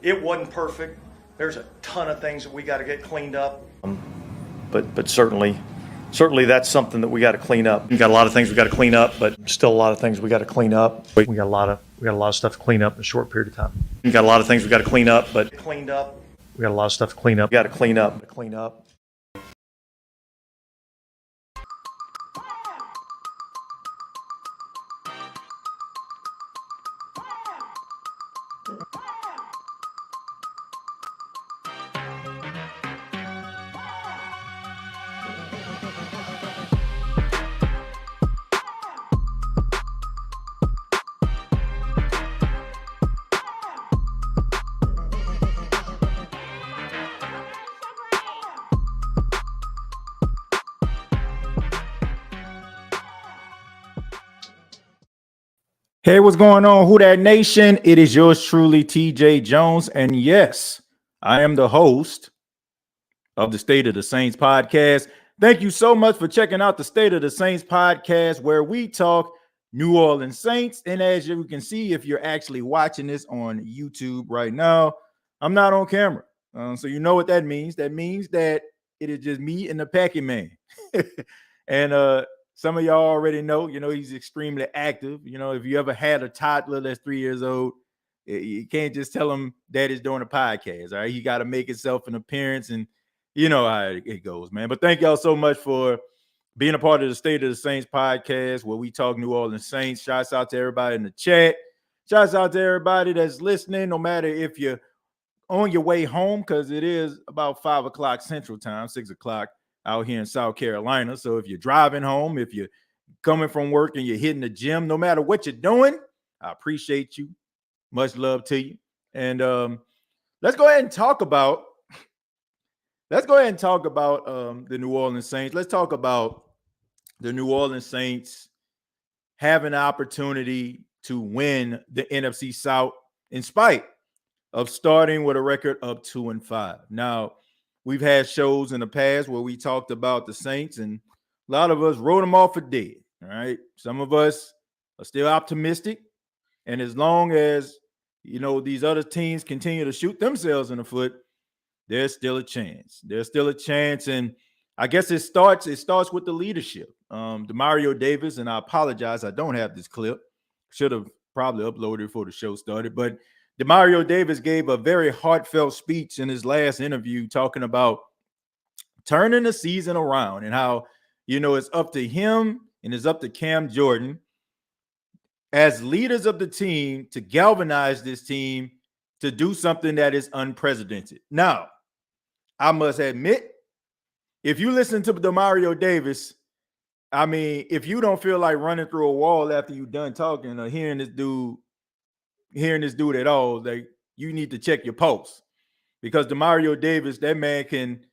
It wasn't perfect. There's a ton of things that we got to get cleaned up. But certainly that's something that we got to clean up. We got a lot of things we got to clean up, but still a lot of things we got to clean up. We got a lot of stuff to clean up in a short period of time. We got a lot of things we got to clean up, but cleaned up. We got a lot of stuff to clean up. We got to clean up. Clean up. Hey, what's going on, Who Dat Nation? It is yours truly, TJ Jones. And yes, I am the host of the State of the Saints podcast. Thank you so much for checking out the State of the Saints podcast, where we talk New Orleans Saints. And as you can see, if you're actually watching this on YouTube right now, I'm not on camera. So you know what that means. That means that it is just me and the Packy Man. And some of y'all already know, he's extremely active. If you ever had a toddler that's 3 years old, you can't just tell him Daddy's doing a podcast. All right. He got to make himself an appearance, and you know how it goes, man. But thank y'all so much for being a part of the State of the Saints podcast, where we talk New Orleans Saints. Shouts out to everybody in the chat. Shouts out to everybody that's listening, no matter if you're on your way home, because it is about 5 o'clock Central Time, 6 o'clock out here in South Carolina. So if you're driving home, if you're coming from work and you're hitting the gym, no matter what you're doing, I appreciate you. Much love to you. And let's go ahead and talk about the New Orleans Saints. Let's talk about the New Orleans Saints having the opportunity to win the NFC South in spite of starting with a record of 2-5. Now, we've had shows in the past where we talked about the Saints, and a lot of us wrote them off for dead. All right. Some of us are still optimistic. And as long as, these other teams continue to shoot themselves in the foot, there's still a chance. There's still a chance. And I guess it starts with the leadership. Demario Davis, and I apologize, I don't have this clip. Should have probably uploaded before the show started, but Demario Davis gave a very heartfelt speech in his last interview talking about turning the season around and how, it's up to him and it's up to Cam Jordan as leaders of the team to galvanize this team to do something that is unprecedented. Now, I must admit, if you listen to Demario Davis, I mean, if you don't feel like running through a wall after you're done talking or hearing this dude at all, like, you need to check your pulse, because Demario Davis, that man can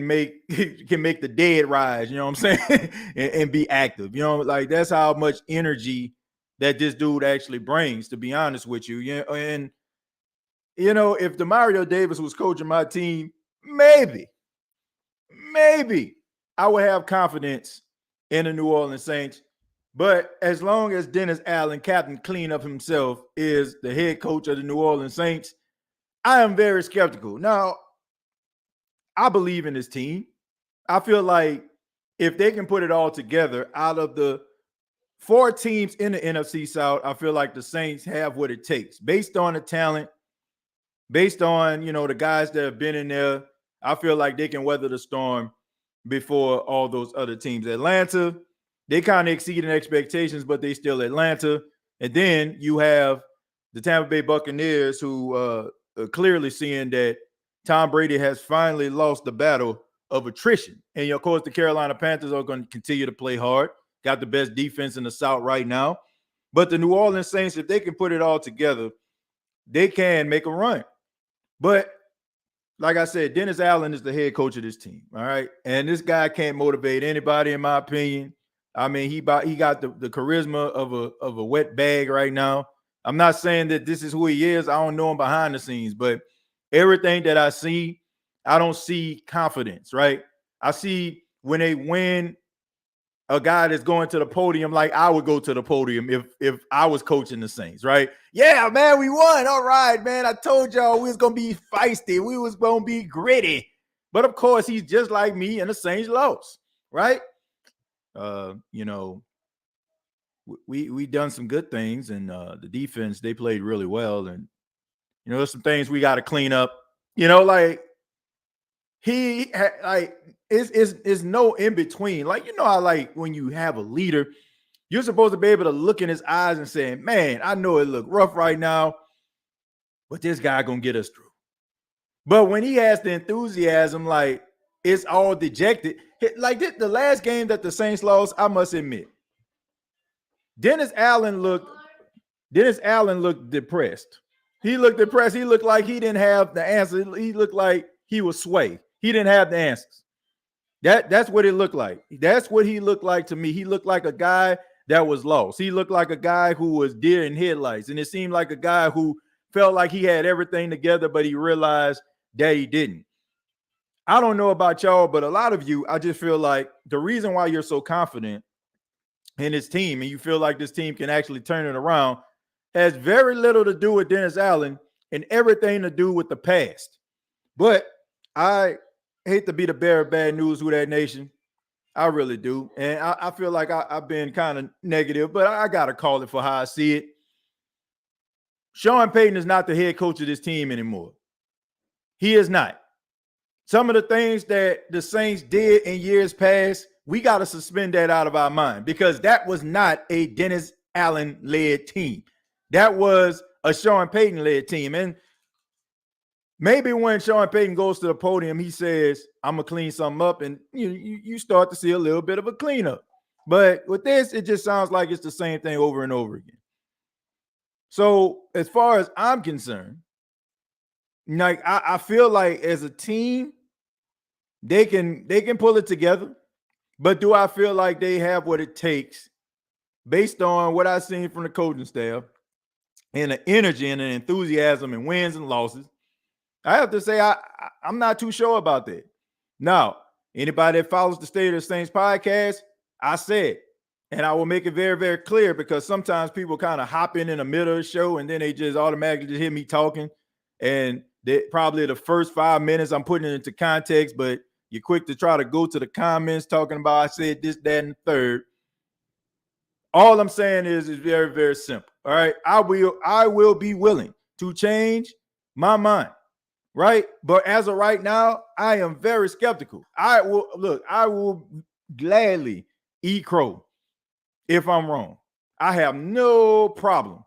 make the dead rise, you know what I'm saying? and be active. Like, that's how much energy that this dude actually brings, to be honest with you. And if Demario Davis was coaching my team, maybe I would have confidence in the New Orleans Saints. But as long as Dennis Allen, Captain Clean Up himself, is the head coach of the New Orleans Saints, I am very skeptical. Now, I believe in this team. I feel like if they can put it all together, out of the 4 teams in the NFC South, I feel like the Saints have what it takes based on the talent, based on, the guys that have been in there. I feel like they can weather the storm before all those other teams. Atlanta, they kind of exceeded expectations, but they still Atlanta. And then you have the Tampa Bay Buccaneers, who are clearly seeing that Tom Brady has finally lost the battle of attrition. And of course, the Carolina Panthers are going to continue to play hard. Got the best defense in the South right now. But the New Orleans Saints, if they can put it all together, they can make a run. But like I said, Dennis Allen is the head coach of this team. All right. And this guy can't motivate anybody, in my opinion. I mean, he got the charisma of a wet bag right now. I'm not saying that this is who he is. I don't know him behind the scenes, but everything that I see, I don't see confidence, right? I see when they win, a guy that's going to the podium like I would go to the podium if I was coaching the Saints, right? Yeah, man, we won. All right, man. I told y'all we was going to be feisty. We was going to be gritty. But of course, he's just like me, and the Saints lost, right? We done some good things, and the defense, they played really well. And, there's some things we got to clean up. It's no in between. I like when you have a leader, you're supposed to be able to look in his eyes and say, man, I know it look rough right now, but this guy gonna get us through. But when he has the enthusiasm, like it's all dejected, like the last game that the Saints lost, I must admit, Dennis Allen looked depressed. He looked depressed. He looked like he didn't have the answer. He looked like he was sway. He didn't have the answers. That's what it looked like. That's what he looked like to me. He looked like a guy that was lost. He looked like a guy who was deer in headlights. And it seemed like a guy who felt like he had everything together, but he realized that he didn't. I don't know about y'all, but a lot of you, I just feel like the reason why you're so confident in this team and you feel like this team can actually turn it around has very little to do with Dennis Allen and everything to do with the past. But I hate to be the bearer of bad news, Who Dat Nation. I really do. And I feel like I've been kind of negative, but I got to call it for how I see it. Sean Payton is not the head coach of this team anymore. He is not. Some of the things that the Saints did in years past, we got to suspend that out of our mind because that was not a Dennis Allen-led team. That was a Sean Payton-led team. And maybe when Sean Payton goes to the podium, he says, I'm going to clean something up, and you start to see a little bit of a cleanup. But with this, it just sounds like it's the same thing over and over again. So as far as I'm concerned, like I feel like as a team, they can pull it together. But do I feel like they have what it takes based on what I've seen from the coaching staff and the energy and the enthusiasm and wins and losses? I have to say I'm not too sure about that. Now, anybody that follows the State of the Saints podcast, I said, and I will make it very, very clear because sometimes people kind of hop in the middle of the show and then they just automatically just hear me talking. And probably the first 5 minutes I'm putting it into context, but you're quick to try to go to the comments talking about I said this, that, and the third. All I'm saying is very, very simple. All right. I will be willing to change my mind. Right. But as of right now, I am very skeptical. I will gladly eat crow if I'm wrong. I have no problem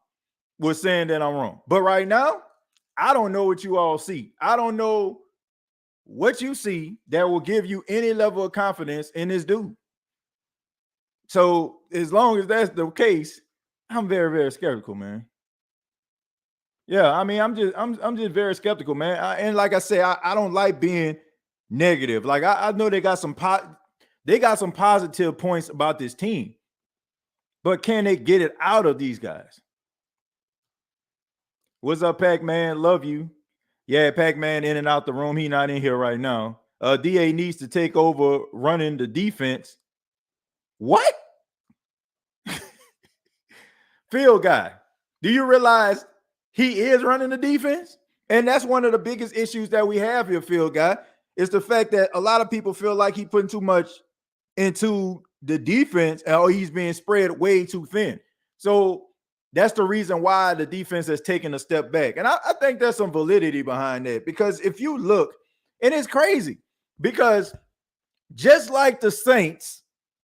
with saying that I'm wrong. But right now, I don't know what you all see. I don't know what you see that will give you any level of confidence in this dude. So as long as that's the case, I'm very, very skeptical, man. Yeah, I mean, I'm just very skeptical, man. And like I say, I don't like being negative. Like I know they got some positive points about this team, but can they get it out of these guys? What's up, Pac-Man? Love you. Yeah, Pac-Man in and out the room. He not in here right now. DA needs to take over running the defense. What? Field guy, do you realize he is running the defense? And that's one of the biggest issues that we have here, field guy, is the fact that a lot of people feel like he's putting too much into the defense, or he's being spread way too thin. So that's the reason why the defense has taken a step back. And I think there's some validity behind that, because if you look, and it's crazy, because just like the Saints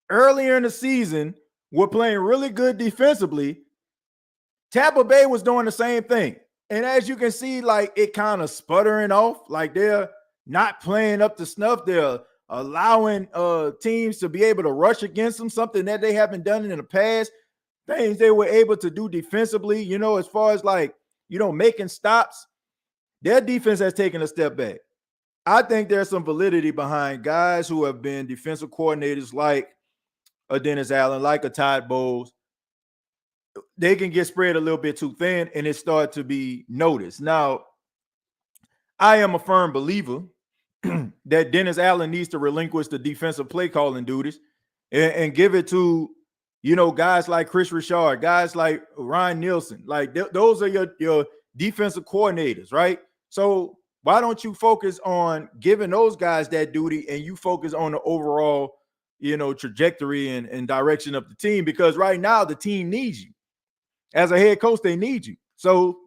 earlier in the season were playing really good defensively, Tampa Bay was doing the same thing. And as you can see, like, it kind of sputtering off, like they're not playing up to snuff. They're allowing teams to be able to rush against them, something that they haven't done in the past. Things they were able to do defensively, you know, as far as like, you know, making stops. Their defense has taken a step back. I think there's some validity behind guys who have been defensive coordinators like a Dennis Allen, like a Todd Bowles. They can get spread a little bit too thin, and it starts to be noticed. Now, I am a firm believer that Dennis Allen needs to relinquish the defensive play calling duties and give it to, you know, guys like Chris Richard, guys like Ryan Nielsen. Like those are your defensive coordinators, right? So why don't you focus on giving those guys that duty, and you focus on the overall, you know, trajectory and direction of the team? Because right now the team needs you. As a head coach, they need you. So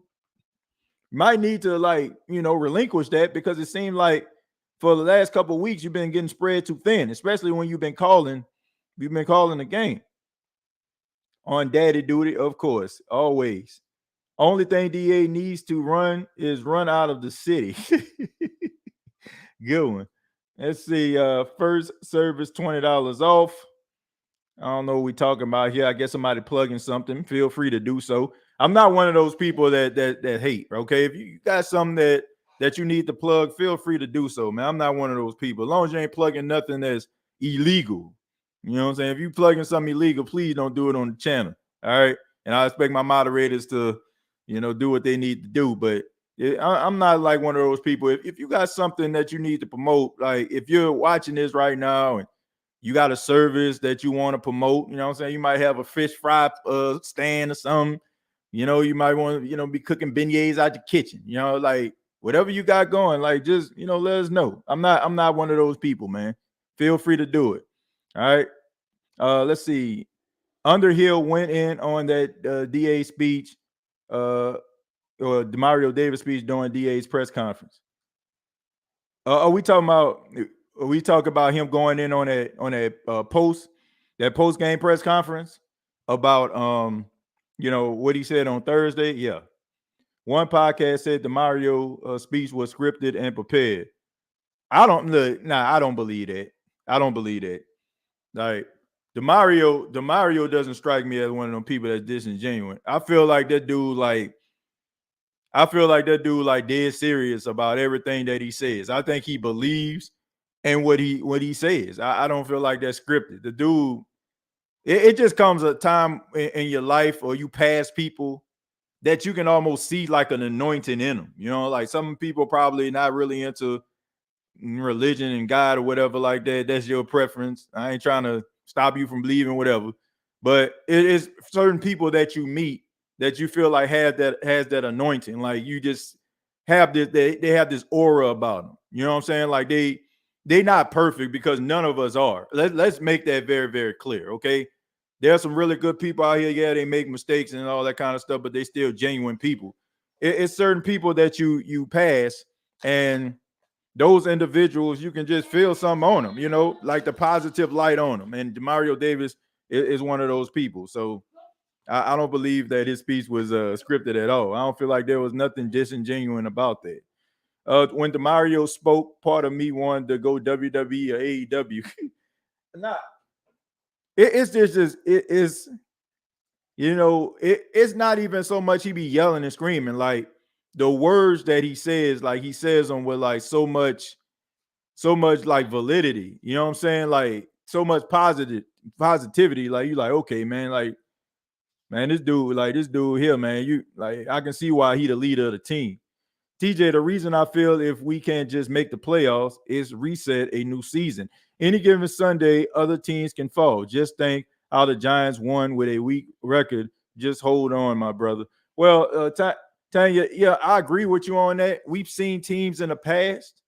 you might need to, like, you know, relinquish that, because it seemed like for the last couple of weeks you've been getting spread too thin, especially when you've been calling the game. On daddy duty, of course, always. Only thing DA needs to run is run out of the city. Good one. Let's see. First service, $20 off. I don't know what we're talking about here. I guess somebody plugging something. Feel free to do so. I'm not one of those people that hate. Okay, if you got something that you need to plug, feel free to do so, man. I'm not one of those people. As long as you ain't plugging nothing that's illegal. You know what I'm saying? If you plugging something illegal, please don't do it on the channel. All right. And I expect my moderators to, you know, do what they need to do. But I'm not like one of those people. If you got something that you need to promote, like if you're watching this right now and you got a service that you want to promote, you know what I'm saying? You might have a fish fry stand or something. You know, you might want to, you know, be cooking beignets out the kitchen. You know, like whatever you got going, like just, you know, let us know. I'm not one of those people, man. Feel free to do it. All right. Let's see. Underhill went in on that DA speech, or Demario Davis speech during DA's press conference. Are we talking about him going in on that post game press conference about you know what he said on Thursday? Yeah. One podcast said the Mario speech was scripted and prepared. I don't believe that. I don't believe that. Like DeMario doesn't strike me as one of them people that's disingenuous. I feel like that dude dead serious about everything that he says. I think he believes in what he says. I don't feel like that's scripted. The dude, it just comes a time in your life, or you pass people that you can almost see like an anointing in them. You know, like some people probably not really into religion and God or whatever like that. That's your preference. I ain't trying to stop you from believing whatever, but it is certain people that you meet that you feel like has that anointing. Like you just have this, they have this aura about them. You know what I'm saying? Like they not perfect, because none of us are. Let's make that very, very clear. Okay. There are some really good people out here. Yeah, they make mistakes and all that kind of stuff, but they still genuine people. It's certain people that you pass, and those individuals, you can just feel something on them, you know, like the positive light on them. And Demario Davis is one of those people. So I don't believe that his speech was scripted at all. I don't feel like there was nothing disingenuous about that. When Demario spoke, part of me wanted to go WWE or AEW. Nah, it's you know, it's not even so much he be yelling and screaming. Like the words that he says, like he says them with like so much like validity. You know what I'm saying? Like so much positivity. Like you like, okay, man, like, man, this dude here, man, you like, I can see why he the leader of the team. TJ, the reason I feel if we can't just make the playoffs is reset a new season. Any given Sunday, other teams can fall. Just think how the Giants won with a weak record. Just hold on, my brother. Well, Tanya, yeah, I agree with you on that. We've seen teams in the past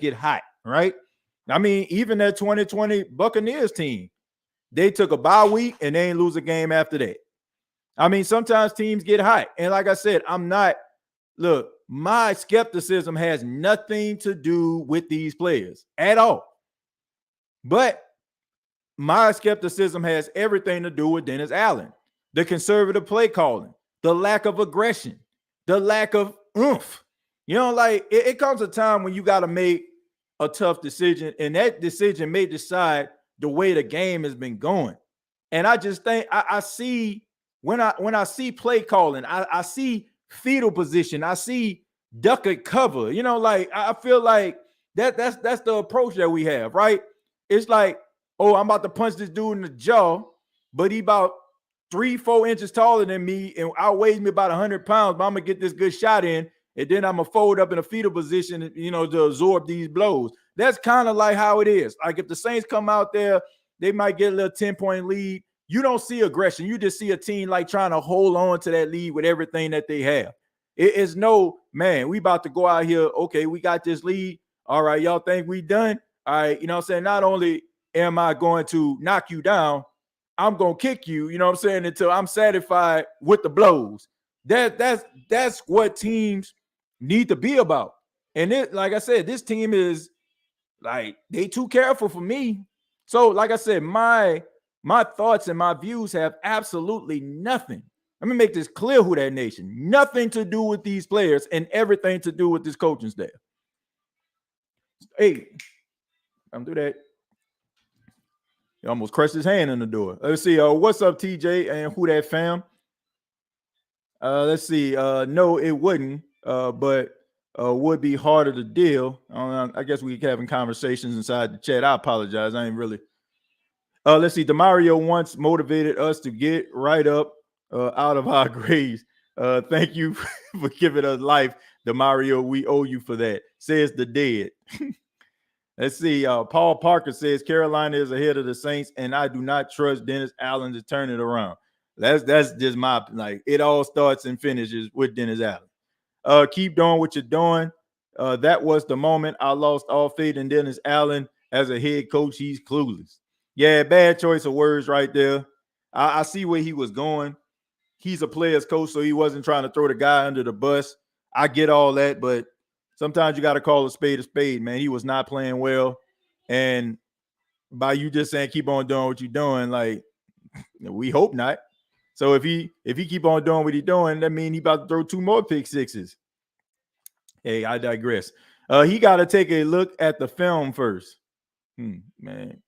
get hot, right? I mean, even that 2020 Buccaneers team, they took a bye week and they ain't lose a game after that. I mean, sometimes teams get hot. And like I said, look, my skepticism has nothing to do with these players at all. But my skepticism has everything to do with Dennis Allen, the conservative play calling, the lack of aggression, the lack of oomph. You know, like it comes a time when you got to make a tough decision, and that decision may decide the way the game has been going. And I just think I see when I see play calling, I see fetal position, I see duck and cover. You know, like I feel like that's the approach that we have, right? It's like, oh, I'm about to punch this dude in the jaw, but he about 3-4 inches taller than me and outweighs me about 100 pounds, but I'm gonna get this good shot in, and then I'm gonna fold up in a fetal position, you know, to absorb these blows. That's kind of like how it is. Like if the Saints come out there, they might get a little 10-point lead. You don't see aggression. You just see a team like trying to hold on to that lead with everything that they have. It is no, man, we about to go out here. Okay, we got this lead. All right, y'all think we done? All right, you know what I'm saying? Not only am I going to knock you down, I'm going to kick you, you know what I'm saying, until I'm satisfied with the blows. That's what teams need to be about. And it, like I said, this team is like, they too careful for me. So, like I said, my thoughts and my views have absolutely nothing. Let me make this clear, Who That Nation. Nothing to do with these players and everything to do with this coaching staff. Hey, I'm through that. He almost crushed his hand in the door. Let's see. What's up, TJ and Who That Fam? Let's see. No, it wouldn't, but would be harder to deal. I guess we having conversations inside the chat. I apologize. I ain't really. Let's see. DeMario once motivated us to get right up out of our graves. Thank you for giving us life, DeMario. We owe you for that. Says the dead. Let's see. Paul Parker says Carolina is ahead of the Saints, and I do not trust Dennis Allen to turn it around. That's just my, like, it all starts and finishes with Dennis Allen. Keep doing what you're doing. That was the moment I lost all faith in Dennis Allen as a head coach. He's clueless. Yeah, bad choice of words right there. I see where he was going. He's a player's coach, so he wasn't trying to throw the guy under the bus. I get all that, but sometimes you got to call a spade, man. He was not playing well. And by you just saying keep on doing what you're doing, like, we hope not. So if he keep on doing what he's doing, that means he about to throw 2 more pick sixes. Hey, I digress. He got to take a look at the film first. Man,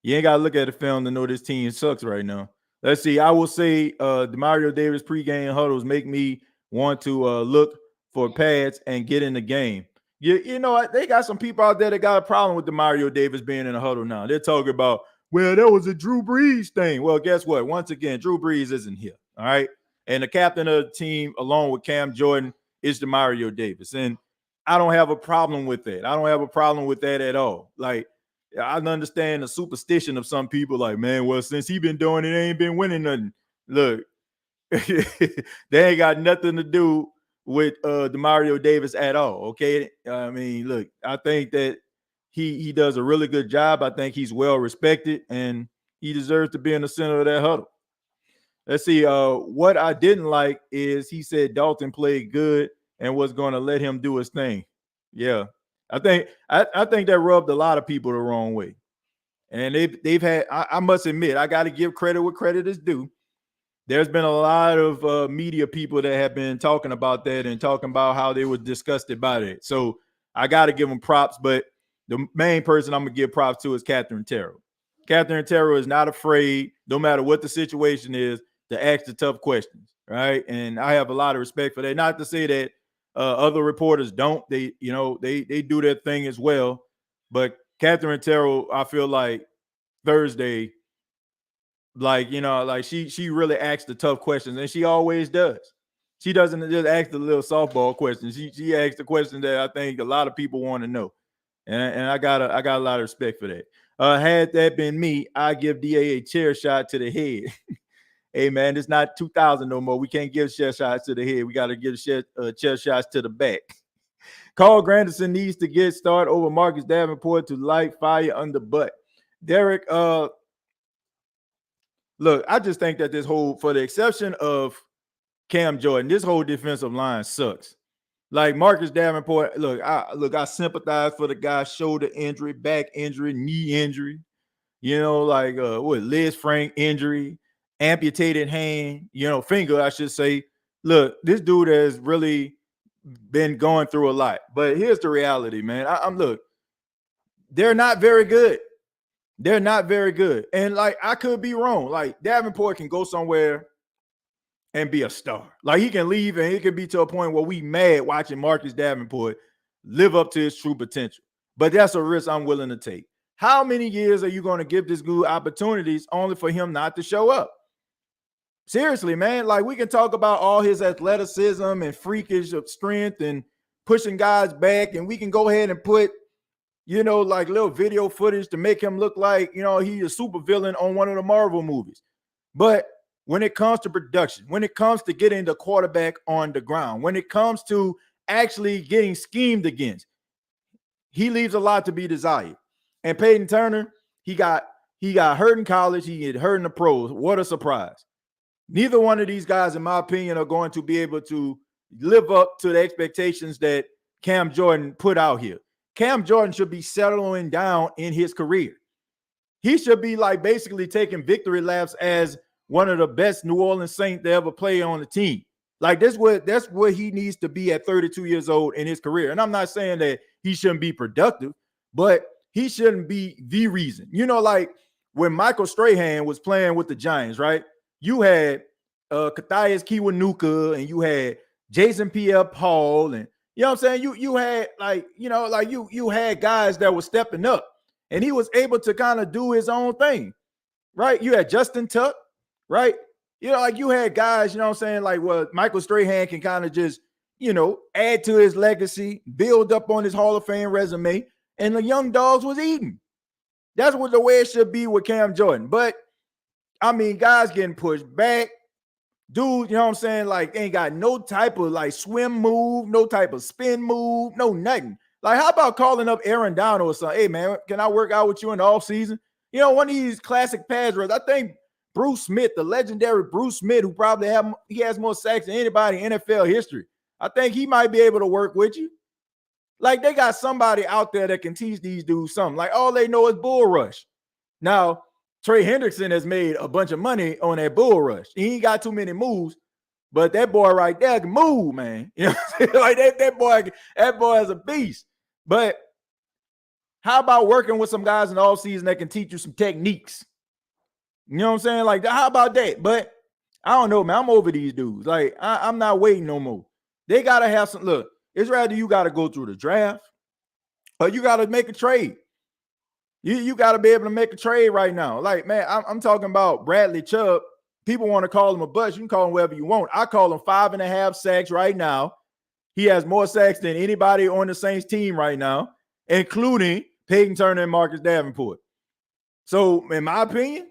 you ain't got to look at the film to know this team sucks right now. Let's see. I will say DeMario Davis pregame huddles make me want to look for pads and get in the game. You know what? They got some people out there that got a problem with DeMario Davis being in a huddle now. They're talking about, well, that was a Drew Brees thing. Well, guess what? Once again, Drew Brees isn't here. All right. And the captain of the team, along with Cam Jordan, is DeMario Davis. And I don't have a problem with that. I don't have a problem with that at all. Like, I understand the superstition of some people, like, man, well, since he been doing it, they ain't been winning nothing. Look, they ain't got nothing to do with DeMario Davis at all. Okay. I mean, look, I think that he does a really good job. I think he's well respected and he deserves to be in the center of that huddle. Let's see. What I didn't like is he said Dalton played good and was going to let him do his thing. Yeah. I think that rubbed a lot of people the wrong way. And they've had, I must admit, I got to give credit where credit is due. There's been a lot of media people that have been talking about that and talking about how they were disgusted by that. So I got to give them props, but the main person I'm going to give props to is Catherine Terrell. Catherine Terrell is not afraid, no matter what the situation is, to ask the tough questions, right? And I have a lot of respect for that. Not to say that other reporters don't. They do their thing as well. But Catherine Terrell, I feel like Thursday, like, she really asks the tough questions, and she always does. She doesn't just ask the little softball questions. She asks the question that I think a lot of people want to know, and I got a lot of respect for that. Had that been me, I give DA a chair shot to the head. Hey man, it's not 2000 no more. We can't give chair shots to the head. We got to give chair shots to the back. Carl Granderson needs to get started over Marcus Davenport to light fire under butt. Derek, look, I just think that this whole, for the exception of Cam Jordan, this whole defensive line sucks. Like Marcus Davenport, I sympathize for the guy's shoulder injury, back injury, knee injury, Liz Frank injury, amputated hand, finger, I should say. Look, this dude has really been going through a lot. But here's the reality, man. They're not very good. They're not very good. And I could be wrong. Like Davenport can go somewhere and be a star. Like he can leave and it could be to a point where we mad watching Marcus Davenport live up to his true potential. But that's a risk I'm willing to take. How many years are you going to give this dude opportunities only for him not to show up? Seriously, man. Like we can talk about all his athleticism and freakish of strength and pushing guys back, and we can go ahead and put little video footage to make him look like, he's a super villain on one of the Marvel movies. But when it comes to production, when it comes to getting the quarterback on the ground, when it comes to actually getting schemed against, he leaves a lot to be desired. And Peyton Turner, he got hurt in college. He get hurt in the pros. What a surprise. Neither one of these guys, in my opinion, are going to be able to live up to the expectations that Cam Jordan put out here. Cam Jordan should be settling down in his career. He should be basically taking victory laps as one of the best New Orleans Saints to ever play on the team. That's what he needs to be at 32 years old in his career. And I'm not saying that he shouldn't be productive, but he shouldn't be the reason. When Michael Strahan was playing with the Giants, right? You had Kathias Kiwanuka and you had Jason Pierre-Paul, and you know what I'm saying? You had you had guys that were stepping up, and he was able to kind of do his own thing, right? You had Justin Tuck, right? You had guys, Michael Strahan can kind of just, add to his legacy, build up on his Hall of Fame resume, and the young dogs was eating. That's what the way it should be with Cam Jordan. But guys getting pushed back. Dude, ain't got no type of swim move, no type of spin move, no nothing. How about calling up Aaron Donald or something? Hey, man, can I work out with you in the offseason? One of these classic pass rushers. I think Bruce Smith, the legendary Bruce Smith, who probably has more sacks than anybody in NFL history. I think he might be able to work with you. They got somebody out there that can teach these dudes something. All they know is bull rush. Now, Trey Hendrickson has made a bunch of money on that bull rush. He ain't got too many moves, but that boy right there can move, man. That boy is a beast. But how about working with some guys in the offseason that can teach you some techniques? You know what I'm saying? How about that? But I don't know, man. I'm over these dudes. I'm not waiting no more. They got to have some, look, it's rather you got to go through the draft or you got to make a trade. You got to be able to make a trade right now. Man, I'm talking about Bradley Chubb. People want to call him a bust. You can call him whatever you want. I call him 5.5 sacks right now. He has more sacks than anybody on the Saints team right now, including Peyton Turner and Marcus Davenport. So, in my opinion,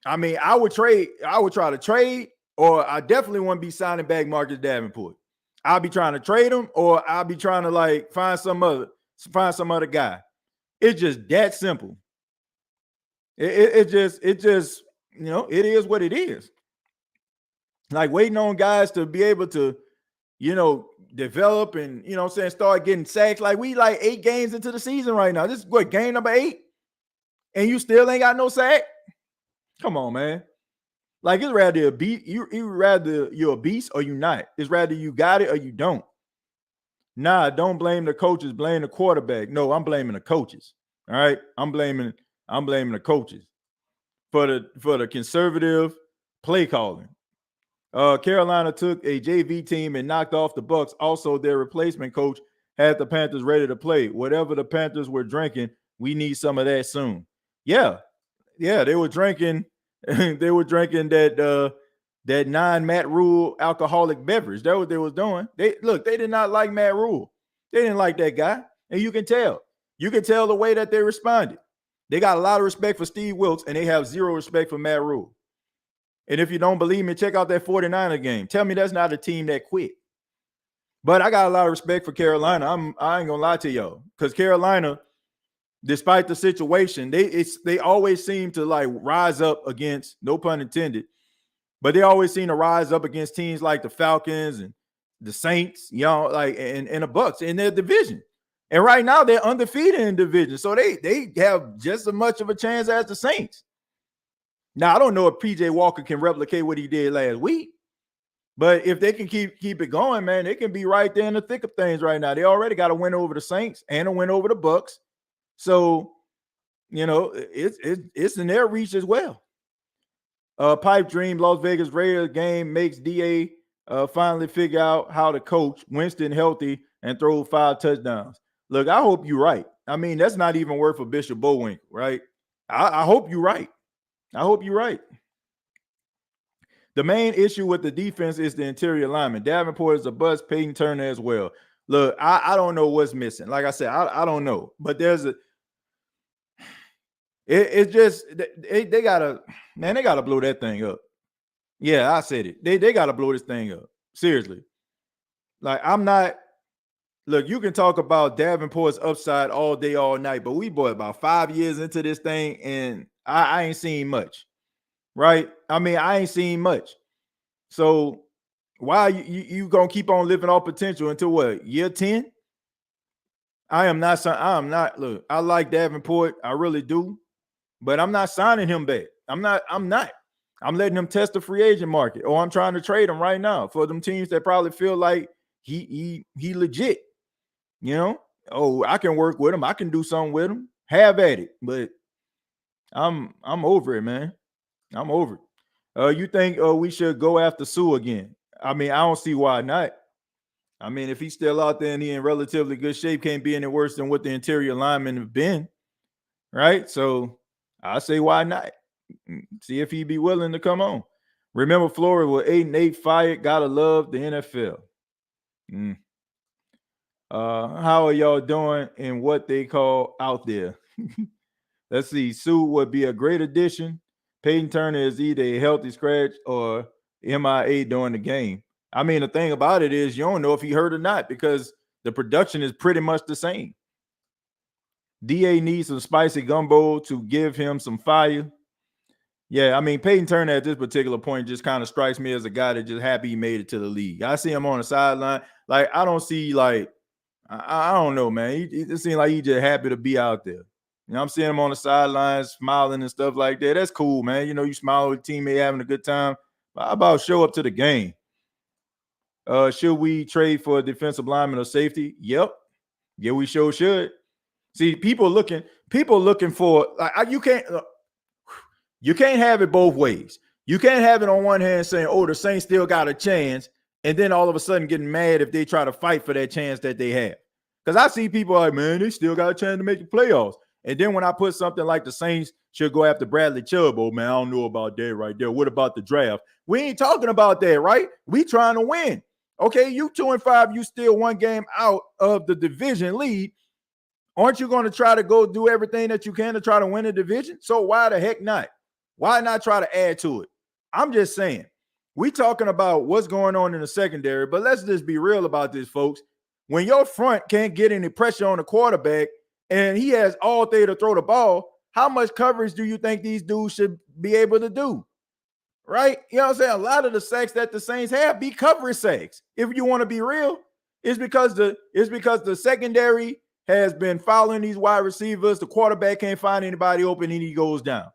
I would try to trade, or I definitely wouldn't be signing back Marcus Davenport. I'll be trying to trade him, or I'll be trying to find some other guy. It's just that simple. It just, it is what it is. Waiting on guys to be able to, develop and, start getting sacks. We 8 games into the season right now. This is what, game number 8? And you still ain't got no sack? Come on, man. It's rather you're a beast or you not. It's rather you got it or you don't. Nah, don't blame the coaches, blame the quarterback. No, I'm blaming the coaches. All right. I'm blaming the coaches for the conservative play calling. Carolina took a JV team and knocked off the Bucks. Also, their replacement coach had the Panthers ready to play. Whatever the Panthers were drinking, we need some of that soon. Yeah, they were drinking. They were drinking that non-Matt Rule alcoholic beverage. That's what they was doing. They did not like Matt Rule. They didn't like that guy, and you can tell. You can tell the way that they responded. They got a lot of respect for Steve Wilkes, and they have zero respect for Matt Rule. And if you don't believe me, check out that 49er game. Tell me that's not a team that quit. But I got a lot of respect for Carolina. I ain't gonna lie to y'all, because Carolina, despite the situation, they always seem to like rise up against, no pun intended, but they always seem to rise up against teams like the Falcons and the Saints, like and the Bucks in their division. And right now they're undefeated in division, so they have just as much of a chance as the Saints. Now I don't know if PJ Walker can replicate what he did last week, but if they can keep it going, man, they can be right there in the thick of things right now. They already got a win over the Saints and a win over the Bucks, so it's in their reach as well. Pipe dream, Las Vegas Raiders game makes DA finally figure out how to coach Winston healthy and throw 5 touchdowns. Look, I hope you're right. I mean, that's not even worth a Bishop Bowinkle, right? I hope you're right. I hope you're right. The main issue with the defense is the interior lineman. Davenport is a bust, Peyton Turner as well. Look, I don't know what's missing. Like I said, I don't know. But there's it's just they gotta blow that thing up. Yeah, I said it. They gotta blow this thing up. Seriously. Like, look, you can talk about Davenport's upside all day, all night, but we bought about 5 years into this thing, and I ain't seen much. Right? I mean, I ain't seen much. So why you gonna keep on living off potential until what, year 10? I'm not. Look, I like Davenport, I really do, but I'm not signing him back. I'm not. I'm letting him test the free agent market, or I'm trying to trade him right now for them teams that probably feel like he legit. Oh, I can work with him. I can do something with him. Have at it. But I'm over it, man. I'm over it. You think we should go after Sue again? I mean, I don't see why not. I mean, if he's still out there and he in relatively good shape, can't be any worse than what the interior linemen have been, right? So I say why not? See if he'd be willing to come on. Remember, Florida with 8-8 fired. Gotta love the NFL. How are y'all doing in what they call out there? Let's see. Sue would be a great addition. Peyton Turner is either a healthy scratch or MIA during the game. I mean, the thing about it is you don't know if he hurt or not because the production is pretty much the same. DA needs some spicy gumbo to give him some fire. Yeah, I mean, Peyton Turner at this particular point just kind of strikes me as a guy that just happy he made it to the league. I see him on the sideline. Like, I don't see, like, I don't know, man. It seems like he just happy to be out there. I'm seeing him on the sidelines smiling and stuff like that. That's cool, man. You smile with a teammate having a good time. How about show up to the game? Should we trade for a defensive lineman or safety? Yep. Yeah, we sure should. See, people looking for, like, you can't have it both ways. You can't have it on one hand saying, oh, the Saints still got a chance, and then all of a sudden getting mad if they try to fight for that chance that they have. Because I see people like, man, they still got a chance to make the playoffs. And then when I put something like the Saints should go after Bradley Chubb, oh, man, I don't know about that right there. What about the draft? We ain't talking about that, right? We trying to win. Okay, you 2-5, you still one game out of the division lead. Aren't you going to try to go do everything that you can to try to win the division? So why the heck not? Why not try to add to it? I'm just saying, we talking about what's going on in the secondary, but let's just be real about this, folks. When your front can't get any pressure on the quarterback and he has all day to throw the ball, how much coverage do you think these dudes should be able to do? Right? You know what I'm saying? A lot of the sacks that the Saints have be coverage sacks. If you want to be real, it's because the secondary has been following these wide receivers. The quarterback can't find anybody open and he goes down.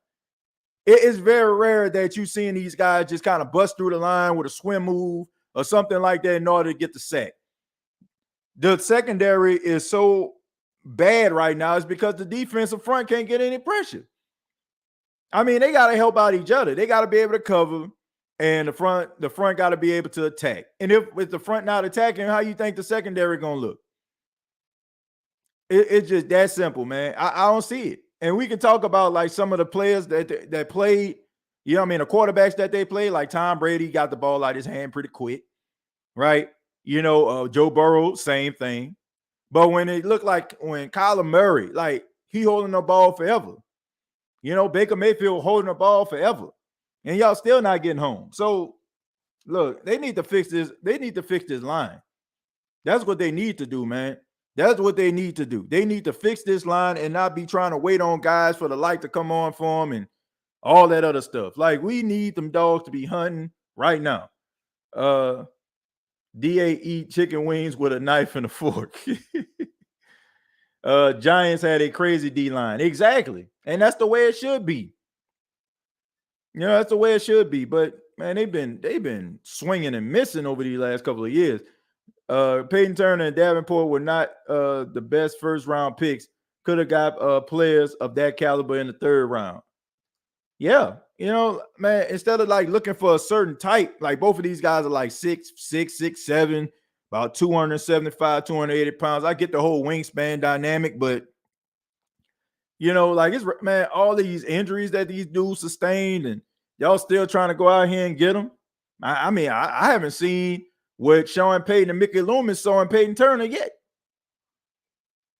It is very rare that you seeing these guys just kind of bust through the line with a swim move or something like that in order to get the sack. The secondary is so bad right now is because the defensive front can't get any pressure. I mean, they got to help out each other. They got to be able to cover, and the front got to be able to attack. And if with the front not attacking, how you think the secondary gonna look? It's just that simple, man. I don't see it. And we can talk about like some of the players that played, the quarterbacks that they played, like Tom Brady got the ball out of his hand pretty quick, right? Joe Burrow, same thing. But when it looked like when Kyler Murray, like he holding the ball forever, Baker Mayfield holding the ball forever, and y'all still not getting home. So look, they need to fix this. They need to fix this line. That's what they need to do, man. That's what they need to do. They need to fix this line and not be trying to wait on guys for the light to come on for them and all that other stuff. Like, we need them dogs to be hunting right now. DA eat chicken wings with a knife and a fork. Giants had a crazy D line. Exactly. And that's the way it should be. You know, that's the way it should be. But man, they've been swinging and missing over these last couple of years. Peyton Turner and Davenport were not the best first round picks. Could have got players of that caliber in the third round. Yeah, you know, man, instead of like looking for a certain type, like both of these guys are like 6'7", about 275, 280 pounds. I get the whole wingspan dynamic, but you know, like, it's, man, all these injuries that these dudes sustained, and y'all still trying to go out here and get them. I mean, I haven't seen what Sean Payton and Mickey Loomis saw in Peyton Turner yet.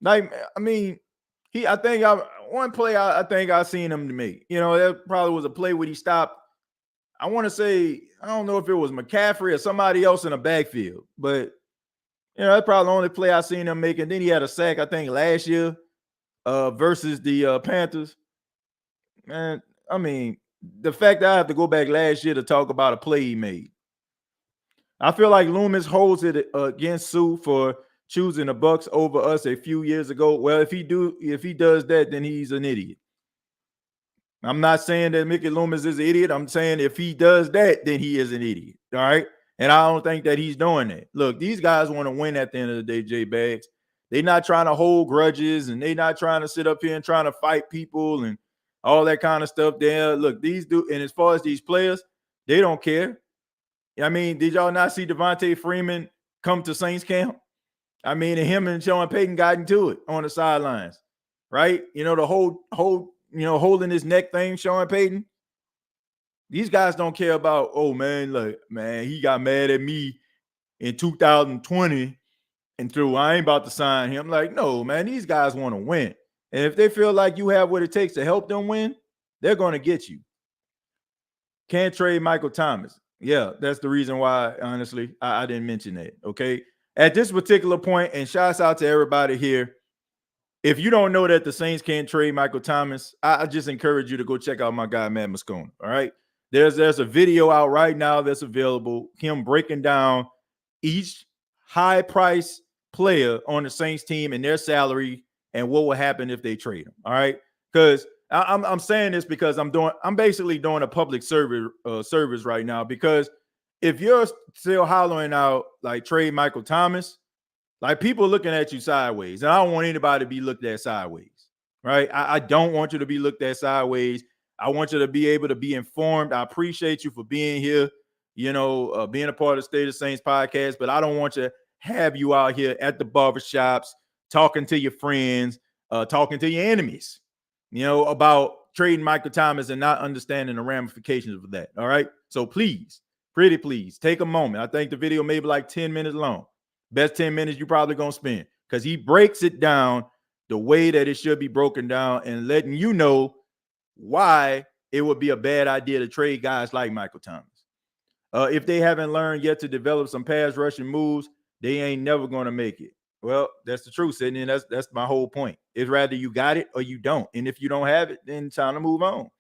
Like, I mean, I think I seen him to make. You know, that probably was a play where he stopped. I want to say, I don't know if it was McCaffrey or somebody else in the backfield, but you know, that's probably the only play I seen him make. And then he had a sack, I think, last year versus the Panthers. Man, I mean, the fact that I have to go back last year to talk about a play he made. I feel like Loomis holds it against Sue for choosing the Bucks over us a few years ago. Well, if he does that, then he's an idiot. I'm not saying that Mickey Loomis is an idiot. I'm saying if he does that, then he is an idiot. All right. And I don't think that he's doing that. Look, these guys want to win at the end of the day, J Bags. They're not trying to hold grudges, and they're not trying to sit up here and trying to fight people and all that kind of stuff there. Look, these do, and as far as these players, they don't care. I mean, did y'all not see Devontae Freeman come to Saints camp? I mean, and him and Sean Payton got into it on the sidelines, right? You know, the whole holding his neck thing, Sean Payton. These guys don't care about, oh man, like, man, he got mad at me in 2020 and through, I ain't about to sign him. Like, no, man, these guys want to win. And if they feel like you have what it takes to help them win, they're going to get you. Can't trade Michael Thomas. Yeah, that's the reason why, honestly, I didn't mention that, okay? At this particular point, and shouts out to everybody here, if you don't know that the Saints can't trade Michael Thomas, I just encourage you to go check out my guy, Matt Moscona, all right? There's a video out right now that's available, him breaking down each high-price player on the Saints team and their salary and what will happen if they trade him, all right? Because I'm saying this because I'm basically doing a public service right now, because if you're still hollering out like trade Michael Thomas, like, people looking at you sideways, and I don't want anybody to be looked at sideways, right? I don't want you to be looked at sideways. I want you to be able to be informed. I appreciate you for being here, you know, being a part of the State of Saints podcast, but I don't want to have you out here at the barbershops talking to your friends, talking to your enemies, you know, about trading Michael Thomas and not understanding the ramifications of that. All right. So please, pretty please, take a moment. I think the video may be like 10 minutes long. Best 10 minutes you're probably going to spend, because he breaks it down the way that it should be broken down and letting you know why it would be a bad idea to trade guys like Michael Thomas. If they haven't learned yet to develop some pass rushing moves, they ain't never going to make it. Well, that's the truth, Sidney, and that's my whole point. It's rather you got it or you don't. And if you don't have it, then it's time to move on.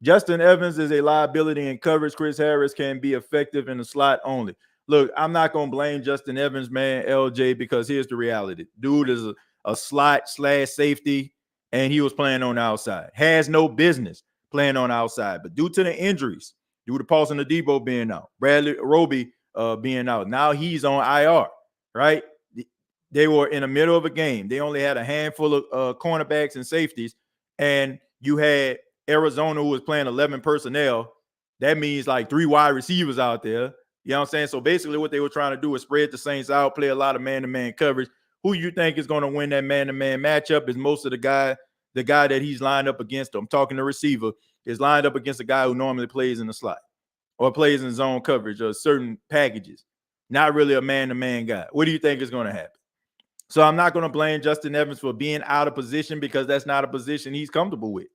Justin Evans is a liability in coverage. Chris Harris can be effective in the slot only. Look, I'm not going to blame Justin Evans, man, LJ, because here's the reality. Dude is a slot/safety, and he was playing on the outside. Has no business playing on the outside. But due to the injuries, due to Paulson Adebo being out, Bradley Roby being out, now he's on IR, right? They were in the middle of a game. They only had a handful of cornerbacks and safeties, and you had Arizona, who was playing 11 personnel. That means like 3 wide receivers out there. You know what I'm saying? So basically what they were trying to do is spread the Saints out, play a lot of man-to-man coverage. Who you think is going to win that man-to-man matchup is most of the guy that he's lined up against. I'm talking the receiver is lined up against a guy who normally plays in the slot or plays in zone coverage or certain packages. Not really a man-to-man guy. What do you think is going to happen? So I'm not going to blame Justin Evans for being out of position, because that's not a position he's comfortable with.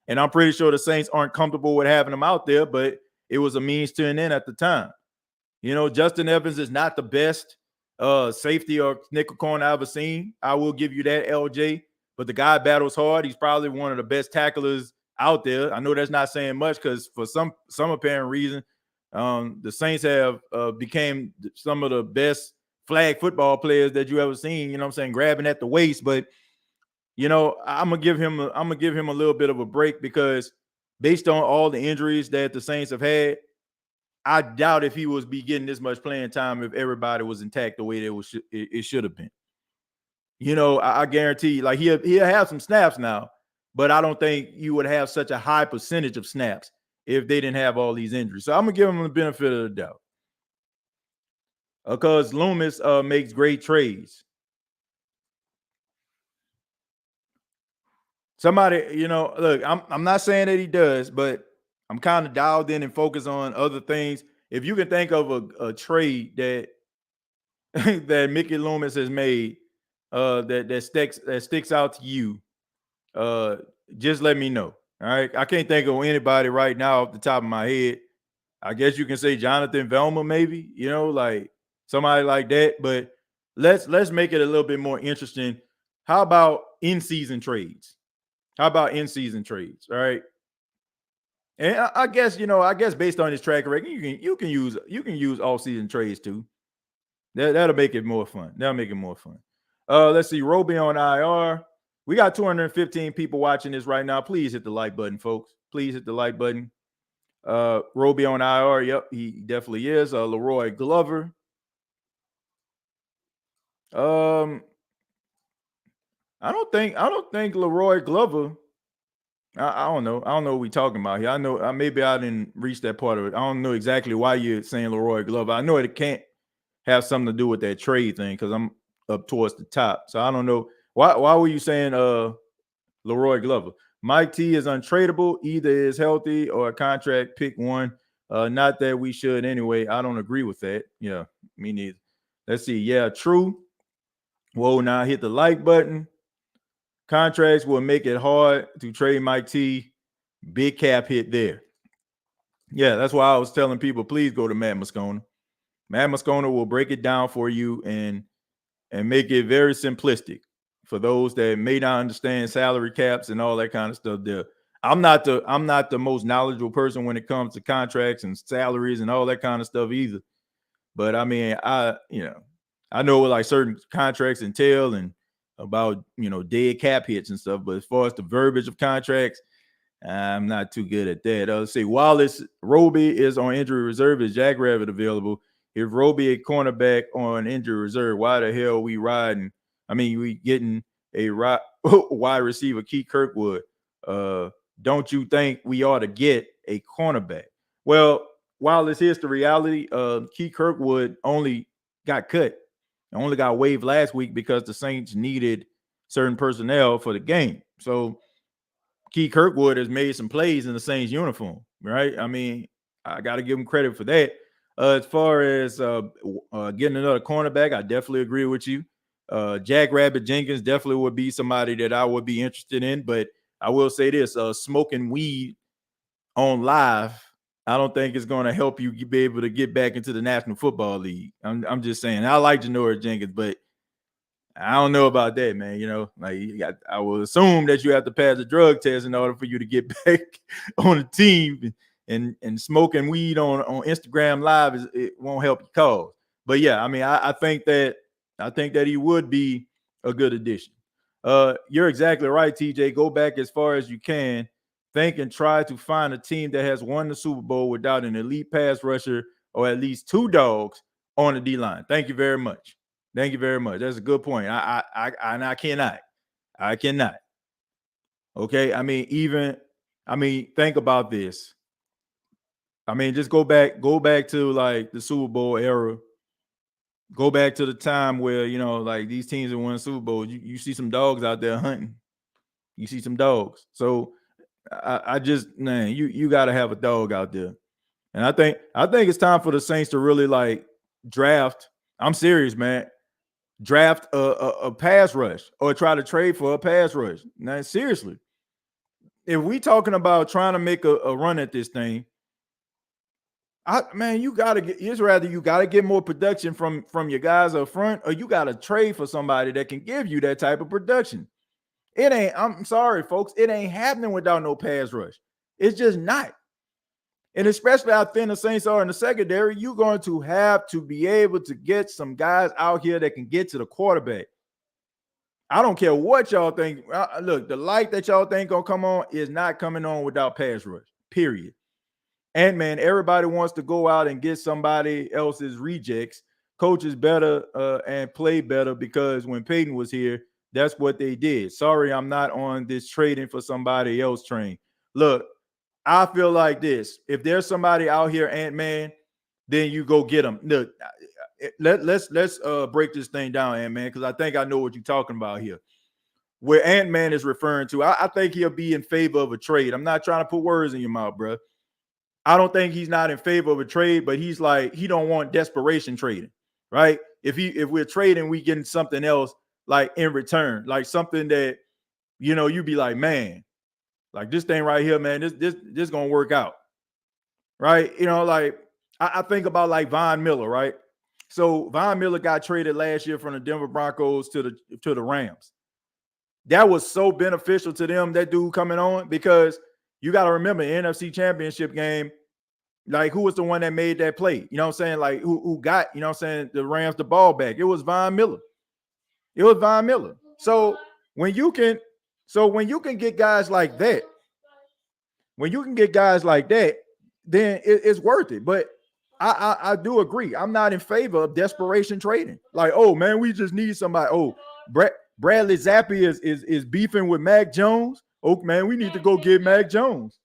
And I'm pretty sure the Saints aren't comfortable with having him out there, but it was a means to an end at the time. You know, Justin Evans is not the best safety or nickel corner I've ever seen. I will give you that, LJ. But the guy battles hard. He's probably one of the best tacklers out there. I know that's not saying much because for some apparent reason, the Saints have became some of the best flag football players that you ever seen. You know what I'm saying? Grabbing at the waist, but you know, I'm gonna give him a little bit of a break because based on all the injuries that the Saints have had, I doubt if he was be getting this much playing time if everybody was intact the way it should have been. You know, I guarantee, like he'll have some snaps now, but I don't think you would have such a high percentage of snaps if they didn't have all these injuries. So I'm gonna give him the benefit of the doubt because Loomis makes great trades. Somebody, you know, look, I'm not saying that he does, but I'm kind of dialed in and focused on other things. If you can think of a trade that that Mickey Loomis has made that sticks out to you, just let me know. All right. I can't think of anybody right now off the top of my head. I guess you can say Jonathan Velma, maybe, you know, like somebody like that. But let's make it a little bit more interesting. How about in-season trades? All right. And I guess, you know, based on his track record, you can use off-season trades too. That'll make it more fun. Let's see. Roby on IR. We got 215 people watching this right now. Please hit the like button, folks. Please hit the like button. Roby on IR. Yep, he definitely is. Leroy Glover. I don't think Leroy Glover. I don't know. I don't know what we're talking about here. I know maybe I didn't reach that part of it. I don't know exactly why you're saying Leroy Glover. I know it can't have something to do with that trade thing because I'm up towards the top. So I don't know. Why were you saying Leroy Glover? Mike T is untradeable. Either is healthy or a contract. Pick one. Not that we should anyway. I don't agree with that. Yeah, me neither. Let's see. Yeah, true. Whoa, now hit the like button. Contracts will make it hard to trade Mike T. Big cap hit there. Yeah, that's why I was telling people, please go to Matt Moscona. Matt Moscona will break it down for you and make it very simplistic for those that may not understand salary caps and all that kind of stuff there. I'm not the most knowledgeable person when it comes to contracts and salaries and all that kind of stuff either. But I mean, I know what like certain contracts entail and about, dead cap hits and stuff. But as far as the verbiage of contracts, I'm not too good at that. Let's see. Wallace Roby is on injury reserve. Is Jack Rabbit available? If Roby a cornerback on injury reserve, why the hell are we riding? I mean, we getting a wide receiver, Keith Kirkwood. Don't you think we ought to get a cornerback? Well, Wallace, here's the reality. Keith Kirkwood only got cut. Only got waived last week because the Saints needed certain personnel for the game. So Keith Kirkwood has made some plays in the Saints uniform, right? I mean, I got to give him credit for that. As far as getting another cornerback, I definitely agree with you. Jack Rabbit Jenkins definitely would be somebody that I would be interested in. But I will say this, smoking weed on live, I don't think it's going to help you be able to get back into the National Football League. I'm just saying. I like Janoris Jenkins, but I don't know about that, man. I will assume that you have to pass a drug test in order for you to get back on the team. And smoking weed on Instagram Live it won't help your cause. But yeah, I mean, I think that he would be a good addition. You're exactly right, TJ. Go back as far as you can. Think and try to find a team that has won the Super Bowl without an elite pass rusher or at least two dogs on the D-line. Thank you very much. That's a good point. I cannot. Okay. I mean, think about this. I mean, just go back to like the Super Bowl era. Go back to the time where, like these teams that won Super Bowl, you see some dogs out there hunting. You see some dogs. So you got to have a dog out there. And I think it's time for the Saints to really like draft. I'm serious, man. Draft a pass rush or try to trade for a pass rush. Now, seriously, if we talking about trying to make a run at this thing, You gotta get. It's rather you gotta get more production from your guys up front, or you gotta trade for somebody that can give you that type of production. It ain't. I'm sorry, folks. It ain't happening without no pass rush. It's just not. And especially how thin the Saints are in the secondary, you're going to have to be able to get some guys out here that can get to the quarterback. I don't care what y'all think. Look, the light that y'all think gonna come on is not coming on without pass rush. Period. And man, everybody wants to go out and get somebody else's rejects. Coaches better and play better because when Peyton was here, that's what they did. Sorry, I'm not on this trading for somebody else train. Look, I feel like this. If there's somebody out here, Ant-Man, then you go get them. Look, let's break this thing down, Ant-Man, because I think I know what you're talking about here. Where Ant-Man is referring to, I think he'll be in favor of a trade. I'm not trying to put words in your mouth, bro. I don't think he's not in favor of a trade, but he's like, he don't want desperation trading, right? If we're trading, we getting something else like in return, like something that, you'd be like, man, like this thing right here, man, this gonna work out, right? Like I think about like Von Miller, right? So Von Miller got traded last year from the Denver Broncos to the Rams. That was so beneficial to them, that dude coming on, because you got to remember NFC Championship game, like who was the one that made that play? You know what I'm saying? Like who got, the Rams the ball back? It was Von Miller. It was Von Miller. So when you can get guys like that, then it's worth it. But I do agree. I'm not in favor of desperation trading. Like, oh man, we just need somebody. Oh, Bradley Zappi is beefing with Mac Jones. Oh man, we need to go get Mac Jones.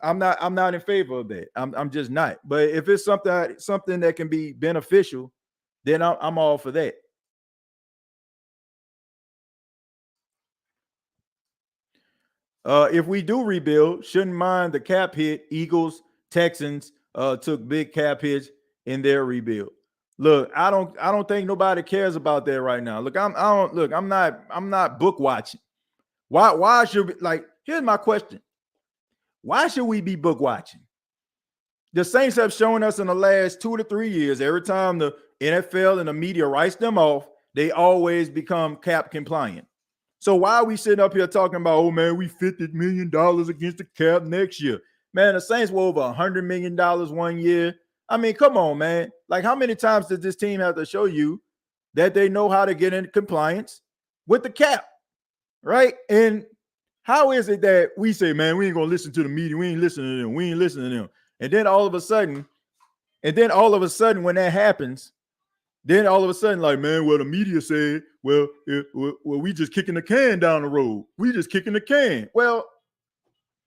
I'm not in favor of that. I'm just not. But if it's something that can be beneficial, then I'm all for that. If we do rebuild, shouldn't mind the cap hit. Eagles, Texans took big cap hits in their rebuild. Look, I don't think nobody cares about that right now. Look, I'm not book watching. Why should we, like, here's my question. Why should we be book watching? The Saints have shown us in the last 2 to 3 years, every time the NFL and the media writes them off, they always become cap compliant. So why are we sitting up here talking about, oh man, we $50 million against the cap next year? Man, the Saints were over $100 million 1 year. I mean, come on, man. Like, how many times does this team have to show you that they know how to get into compliance with the cap, right? And how is it that we say, man, we ain't going to listen to the media. We ain't listening to them. And then all of a sudden, when that happens, then all of a sudden, like, man, well, the media said, well, we just kicking the can down the road. We just kicking the can. Well,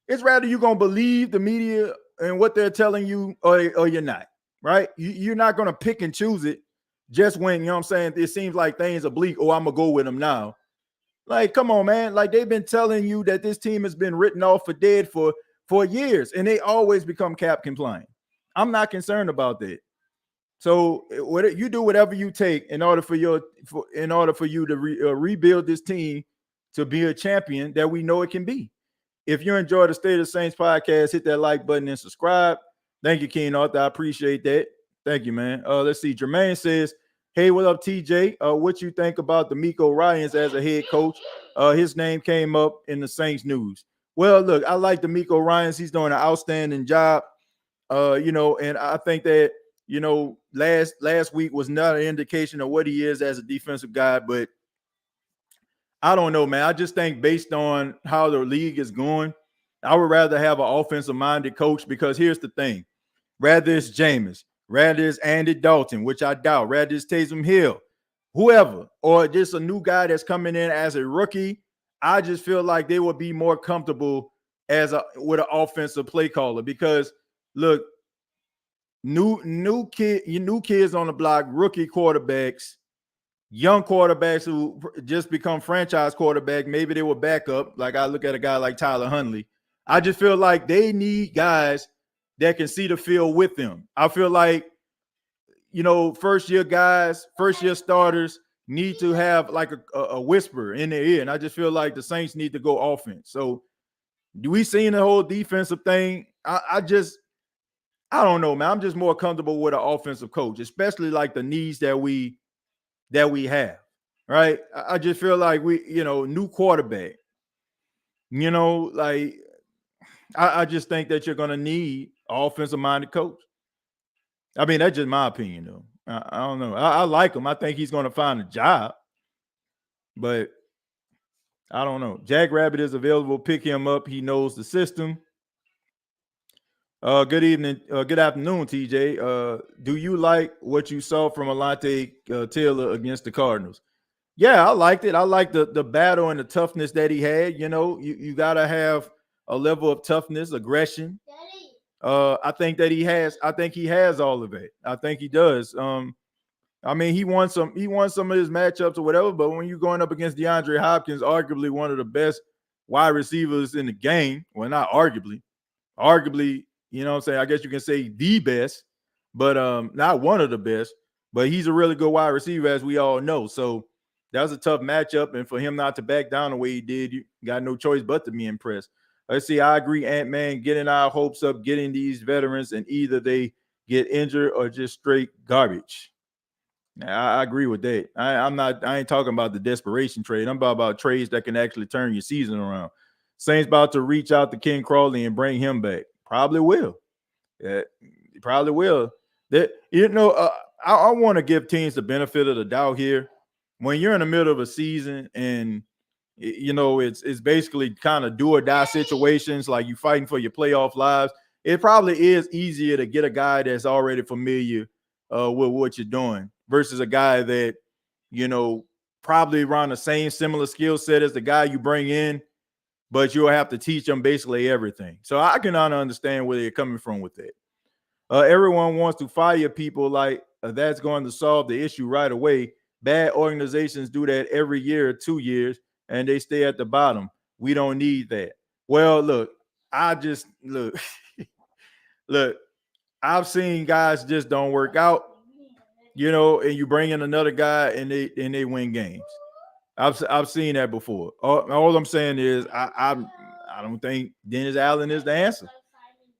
it's rather you going to believe the media and what they're telling you or you're not, right? You're not going to pick and choose it just when, it seems like things are bleak. Oh, I'm going to go with them now. Like, come on, man. Like, they've been telling you that this team has been written off for dead for years, and they always become cap compliant. I'm not concerned about that. So you do whatever you take in order for you to rebuild this team to be a champion that we know it can be. If you enjoy the State of the Saints podcast, hit that like button and subscribe. Thank you, Keen Arthur. I appreciate that. Thank you, man. Let's see. Jermaine says, hey, what up, TJ? What you think about DeMeco Ryans as a head coach? His name came up in the Saints news. Well, look, I like DeMeco Ryans. He's doing an outstanding job. And I think that, last week was not an indication of what he is as a defensive guy, but I don't know, man. I just think based on how the league is going, I would rather have an offensive-minded coach, because here's the thing. Rather it's Jameis, rather it's Andy Dalton, which I doubt, rather it's Taysom Hill, whoever, or just a new guy that's coming in as a rookie, I just feel like they would be more comfortable with an offensive play caller, because look, new kids on the block, rookie quarterbacks, young quarterbacks who just become franchise quarterback. Maybe they were backup. Like, I look at a guy like Tyler Huntley. I just feel like they need guys that can see the field with them. I feel like, first year starters need to have like a whisper in their ear. And I just feel like the Saints need to go offense. So do we seen the whole defensive thing? I don't know, man. I'm just more comfortable with an offensive coach, especially like the needs that we have. Right. I just feel like new quarterback. Like I just think that you're gonna need an offensive minded coach. I mean, that's just my opinion, though. I don't know. I like him. I think he's gonna find a job, but I don't know. Jackrabbit is available. Pick him up. He knows the system. Good evening. Good afternoon, TJ. Do you like what you saw from Alante Taylor against the Cardinals? Yeah, I liked it. I liked the battle and the toughness that he had. You gotta have a level of toughness, aggression. I think he has all of it. I think he does. I mean, he won some of his matchups or whatever, but when you're going up against DeAndre Hopkins, arguably one of the best wide receivers in the game, well, not arguably, you know what I'm saying? I guess you can say the best, but not one of the best, but he's a really good wide receiver, as we all know. So that was a tough matchup, and for him not to back down the way he did, you got no choice but to be impressed. Let's see, I agree, Ant-Man, getting our hopes up, getting these veterans, and either they get injured or just straight garbage. I agree with that. I ain't talking about the desperation trade. I'm about trades that can actually turn your season around. Saints about to reach out to Ken Crawley and bring him back. Probably will. Yeah, probably will. That I want to give teams the benefit of the doubt here. When you're in the middle of a season and it's basically kind of do or die situations, like you fighting for your playoff lives, it probably is easier to get a guy that's already familiar with what you're doing versus a guy that, probably around the same similar skill set as the guy you bring in, but you'll have to teach them basically everything. So I can understand where they're coming from with that. Everyone wants to fire people like that's going to solve the issue right away. Bad organizations do that every year or 2 years, and they stay at the bottom. We don't need that. Well, look, look, I've seen guys just don't work out, and you bring in another guy and they win games. I've seen that before. All I'm saying is I don't think Dennis Allen is the answer.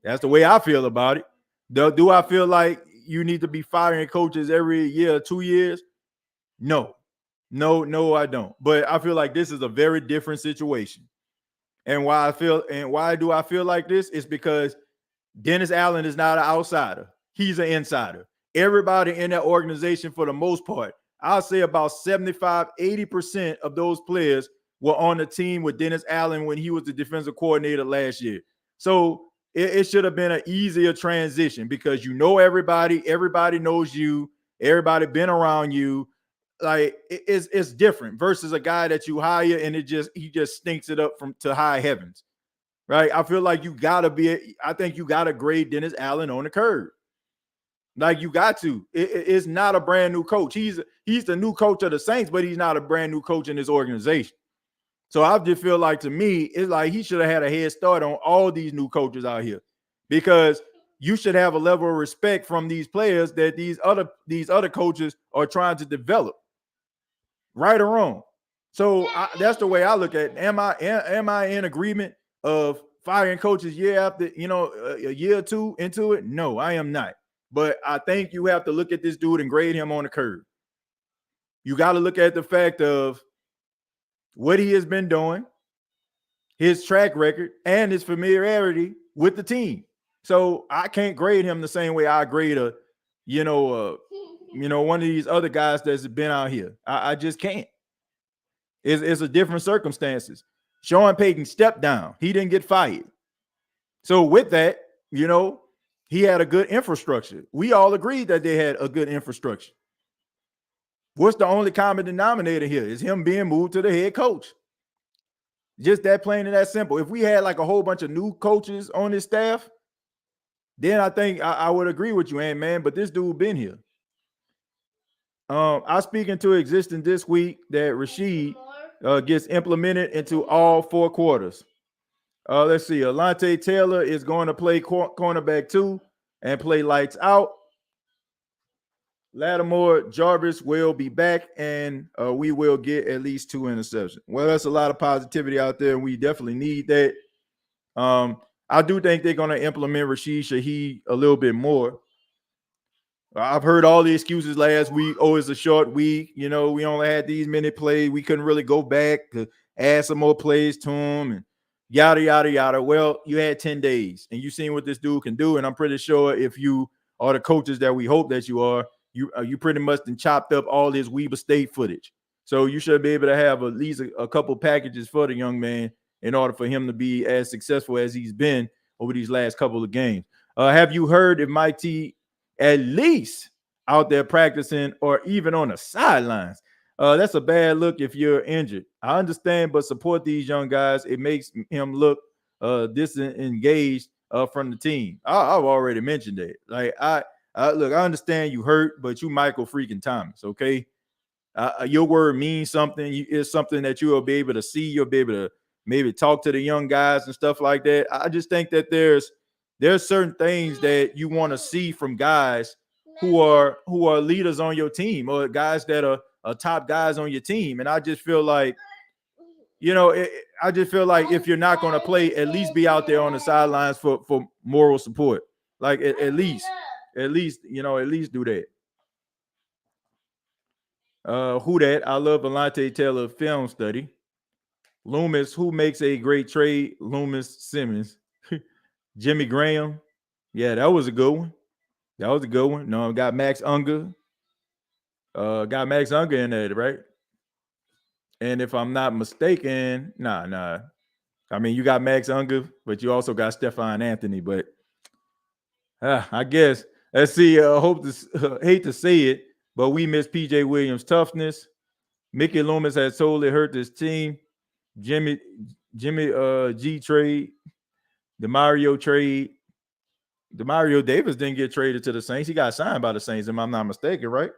That's the way I feel about it. Do I feel like you need to be firing coaches every year or 2 years? No, I don't. But I feel like this is a very different situation. And why do I feel like this? It's because Dennis Allen is not an outsider. He's an insider. Everybody in that organization, for the most part, I'll say about 75, 80% of those players were on the team with Dennis Allen when he was the defensive coordinator last year. So it should have been an easier transition because everybody knows you, everybody been around you. Like it's different versus a guy that you hire and he just stinks it up to high heavens, right? I feel like I think you gotta grade Dennis Allen on the curve. Like you got to. It's not a brand new coach. He's the new coach of the Saints, but he's not a brand new coach in this organization. So I just feel like, to me, it's like he should have had a head start on all these new coaches out here, because you should have a level of respect from these players that these other coaches are trying to develop, right or wrong. So that's the way I look at it. Am I in agreement of firing coaches year after a year or two into it? No, I am not. But I think you have to look at this dude and grade him on the curve. You got to look at the fact of what he has been doing, his track record, and his familiarity with the team. So I can't grade him the same way I grade one of these other guys that's been out here. I just can't. It's a different circumstances. Sean Payton stepped down. He didn't get fired. So with that, he had a good infrastructure. We all agreed that they had a good infrastructure. What's the only common denominator here? Is him being moved to the head coach. Just that plain and that simple. If we had like a whole bunch of new coaches on his staff, then I think I would agree with you, man. But this dude been here. I speak into existence this week that Rashid gets implemented into all 4 quarters. Let's see. Alante Taylor is going to play cornerback 2 and play lights out. Lattimore Jarvis will be back, and we will get at least 2 interceptions. Well, that's a lot of positivity out there, and we definitely need that. I do think they're going to implement Rashid Shaheed a little bit more. I've heard all the excuses last week. Oh, it's a short week. We only had these many plays. We couldn't really go back to add some more plays to him and yada, yada, yada. Well, you had 10 days and you seen what this dude can do. And I'm pretty sure if you are the coaches that we hope that you are, you pretty much then chopped up all this Weber State footage. So you should be able to have at least a couple packages for the young man in order for him to be as successful as he's been over these last couple of games. Have you heard if Mike T at least out there practicing or even on the sidelines? That's a bad look if you're injured. I understand, but support these young guys. It makes him look disengaged from the team. I've already mentioned that. Like I understand you hurt, but you Michael freaking Thomas, okay? Your word means something. It's something that you will be able to see. You'll be able to maybe talk to the young guys and stuff like that. I just think that there's certain things that you want to see from guys who are leaders on your team or guys that are top guys on your team. And I just feel like, if you're not going to play, at least be out there on the sidelines for moral support. Like at least do that. Who that? I love Alante Taylor film study. Loomis, who makes a great trade? Loomis Simmons. Jimmy Graham. Yeah, that was a good one. No, got Max Unger. Got Max Unger in there, right? And if I'm not mistaken, nah. I mean, you got Max Unger, but you also got Stephon Anthony. But I guess let's see. Hate to say it, but we miss PJ Williams' toughness. Mickey Loomis has totally hurt this team. Jimmy G trade, the Mario trade. Demario Davis didn't get traded to the Saints. He got signed by the Saints, if I'm not mistaken, right?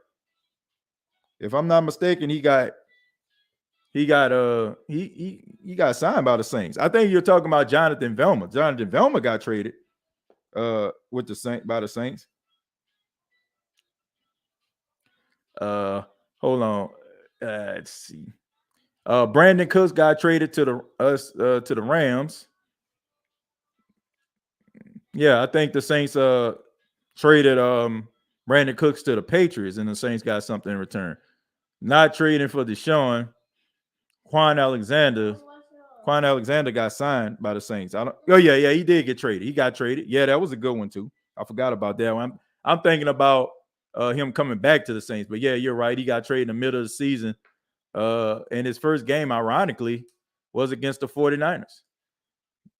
If I'm not mistaken, he got signed by the Saints. I think you're talking about Jonathan Velma. Jonathan Velma got traded with by the Saints. Hold on. Let's see. Brandon Cooks got traded to the Rams. Yeah, I think the Saints traded Brandon Cooks to the Patriots, and the Saints got something in return. Not trading for Deshaun. Quan Alexander got signed by the Saints. He did get traded. He got traded. Yeah, that was a good one too. I forgot about that one. I'm thinking about him coming back to the Saints, but yeah, you're right. He got traded in the middle of the season. And his first game, ironically, was against the 49ers.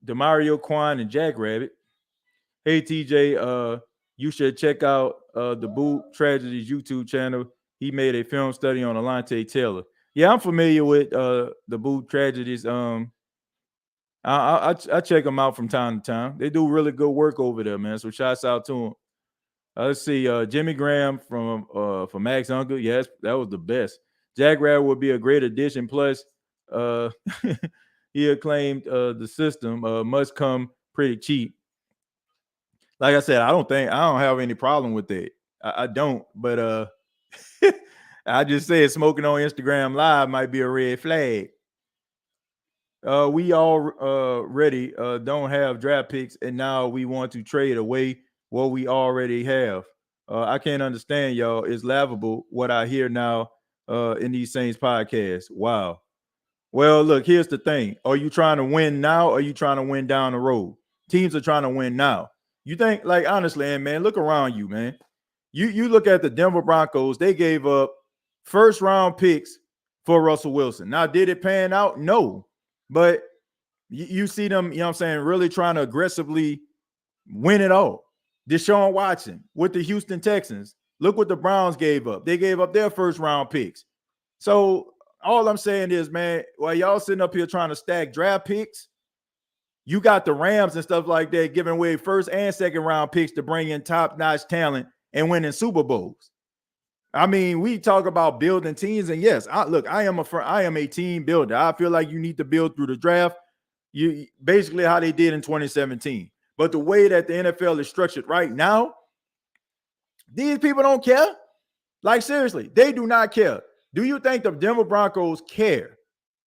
Demario, Quan, and Jackrabbit. Hey, TJ, you should check out the Boot Tragedies YouTube channel. He made a film study on Alante Taylor. Yeah, I'm familiar with the Boot Tragedies. I check them out from time to time. They do really good work over there, man. So shouts out to them. Let's see, Jimmy Graham from Max Unger. Yes, that was the best. Jackrabbit would be a great addition. Plus, he acclaimed the system must come pretty cheap. Like I said, I don't have any problem with that. I don't, but I just said smoking on Instagram Live might be a red flag. We already don't have draft picks, and now we want to trade away what we already have. I can't understand, y'all. It's laughable what I hear now in these Saints podcasts. Wow. Well, look, here's the thing. Are you trying to win now, or are you trying to win down the road? Teams are trying to win now. You think, like, honestly, man, look around you, man. You look at the Denver Broncos. They gave up first-round picks for Russell Wilson. Now, did it pan out? No. But you see them, you know what I'm saying, really trying to aggressively win it all. Deshaun Watson with the Houston Texans. Look what the Browns gave up. They gave up their first-round picks. So all I'm saying is, man, while y'all sitting up here trying to stack draft picks, you got the Rams and stuff like that giving away first and second round picks to bring in top-notch talent and winning Super Bowls. I mean, we talk about building teams, and yes, I am a team builder. I feel like you need to build through the draft. You basically how they did in 2017. But the way that the NFL is structured right now, these people don't care. Like, seriously, they do not care. Do you think the Denver Broncos care?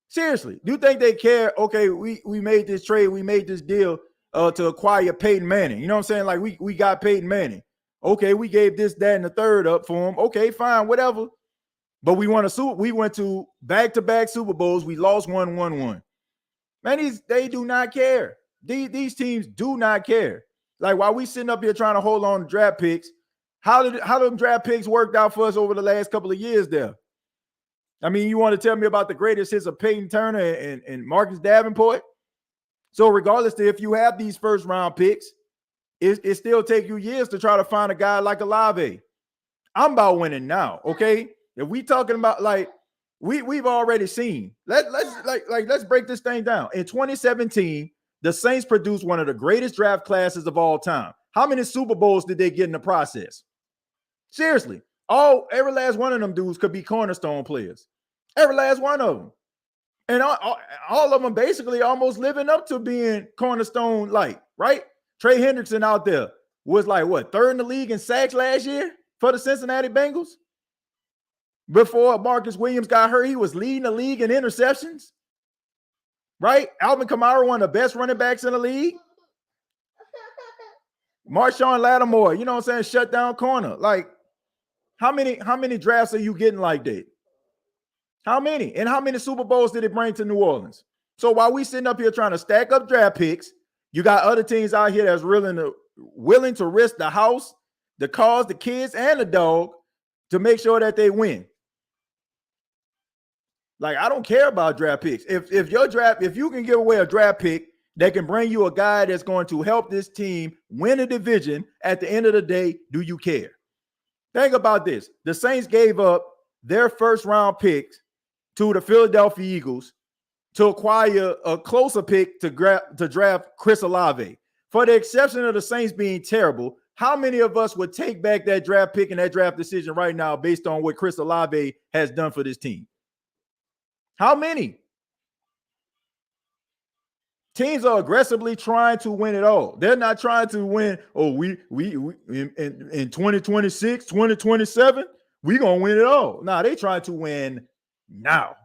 Seriously, do you think they care? Okay, we made this trade, we made this deal to acquire Peyton Manning. You know what I'm saying? Like we got Peyton Manning. Okay, we gave this, that, and the third up for him. Okay, fine, whatever. But we went to back-to-back Super Bowls. We lost 1-1-1. Man, they do not care. These teams do not care. Like while we sitting up here trying to hold on to draft picks, how them draft picks worked out for us over the last couple of years there? I mean, you want to tell me about the greatest hits of Peyton Turner and Marcus Davenport? So regardless of if you have these first round picks, it still take you years to try to find a guy like Olave. I'm about winning now, okay? If we talking about like we've already seen. Let's break this thing down. In 2017, the Saints produced one of the greatest draft classes of all time. How many Super Bowls did they get in the process? Seriously, every last one of them dudes could be cornerstone players. Every last one of them. And all of them basically almost living up to being cornerstone like, right? Trey Hendrickson out there was like, what, third in the league in sacks last year for the Cincinnati Bengals? Before Marcus Williams got hurt, he was leading the league in interceptions, right? Alvin Kamara, one of the best running backs in the league. Marshawn Lattimore, you know what I'm saying, shut down corner. Like, how many drafts are you getting like that? How many? And how many Super Bowls did it bring to New Orleans? So while we sitting up here trying to stack up draft picks, you got other teams out here that's willing to risk the house, the cars, the kids, and the dog to make sure that they win. Like, I don't care about draft picks. If you can give away a draft pick that can bring you a guy that's going to help this team win a division at the end of the day, do you care? Think about this. The Saints gave up their first round picks to the Philadelphia Eagles to acquire a closer pick to draft Chris Olave. For the exception of the Saints being terrible, how many of us would take back that draft pick and that draft decision right now based on what Chris Olave has done for this team? How many? Teams are aggressively trying to win it all. They're not trying to win. Oh, we in 2026, 2027, we gonna win it all. Nah, they trying to win now.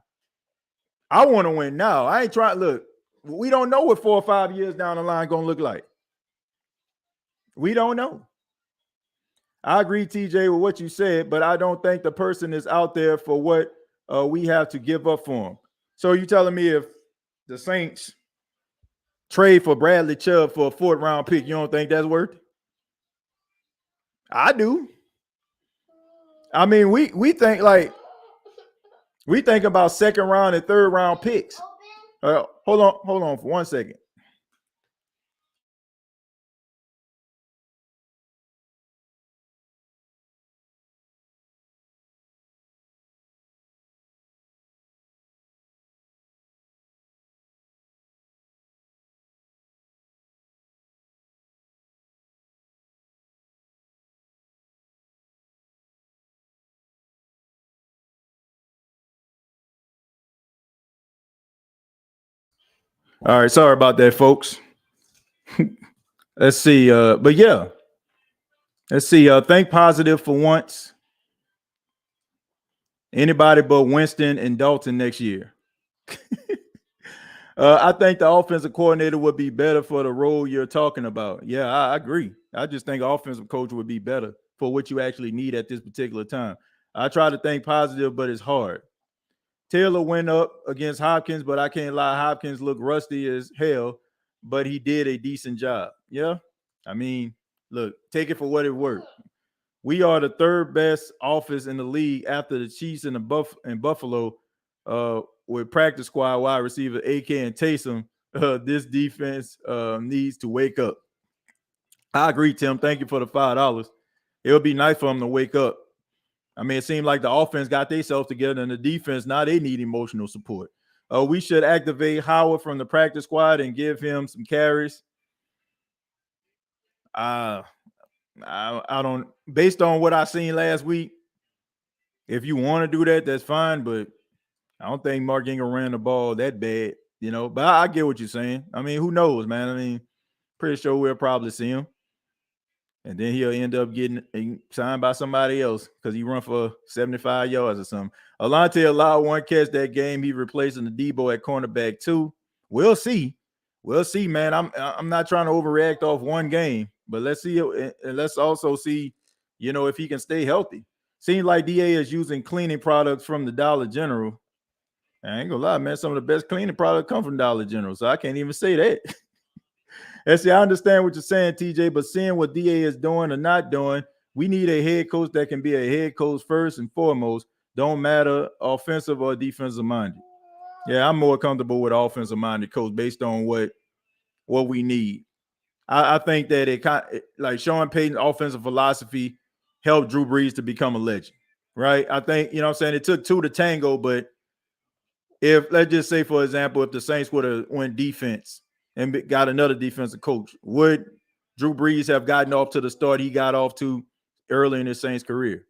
I want to win now. I ain't trying. Look, we don't know what 4 or 5 years down the line gonna look like. We don't know. I agree, TJ, with what you said, but I don't think the person is out there for what we have to give up for him. So you telling me if the Saints trade for Bradley Chubb for a 4th round pick, you don't think that's worth it? I do. I mean, we think about 2nd round and 3rd round picks. Hold on for 1 second. All right, sorry about that, folks. Let's see. But yeah, let's see. Think positive for once. Anybody but Winston and Dalton next year. I think the offensive coordinator would be better for the role you're talking about. Yeah, I agree. I just think offensive coach would be better for what you actually need at this particular time. I try to think positive, but it's hard. Taylor went up against Hopkins, but I can't lie. Hopkins looked rusty as hell, but he did a decent job. Yeah. I mean, look, take it for what it worth. We are the 3rd best offense in the league after the Chiefs and Buffalo with practice squad wide receiver AK and Taysom. This defense needs to wake up. I agree, Tim. Thank you for the $5. It would be nice for them to wake up. I mean, it seemed like the offense got themselves together and the defense, now they need emotional support. We should activate Howard from the practice squad and give him some carries. I don't, based on what I seen last week, if you want to do that, that's fine, but I don't think Mark Ingram ran the ball that bad, you know, but I get what you're saying. I mean, who knows, man? I mean, pretty sure we'll probably see him. And then he'll end up getting signed by somebody else because he run for 75 yards or something. Alante allowed 1 catch that game. He replacing the Debo at cornerback 2. We'll see. we'll see, man. I'm not trying to overreact off one game, but let's see, and let's also see, if he can stay healthy. Seems like DA is using cleaning products from the Dollar General. I ain't gonna lie, man. Some of the best cleaning products come from Dollar General, so I can't even say that. And see, I understand what you're saying, TJ, but seeing what DA is doing or not doing, we need a head coach that can be a head coach first and foremost. Don't matter offensive or defensive minded. Yeah, I'm more comfortable with offensive minded coach based on what we need. I think that it kind of, like Sean Payton's offensive philosophy helped Drew Brees to become a legend, right? I think, what I'm saying, it took two to tango, but if, let's just say, for example, if the Saints would have went defense and got another defensive coach, would Drew Brees have gotten off to the start he got off to early in his Saints career?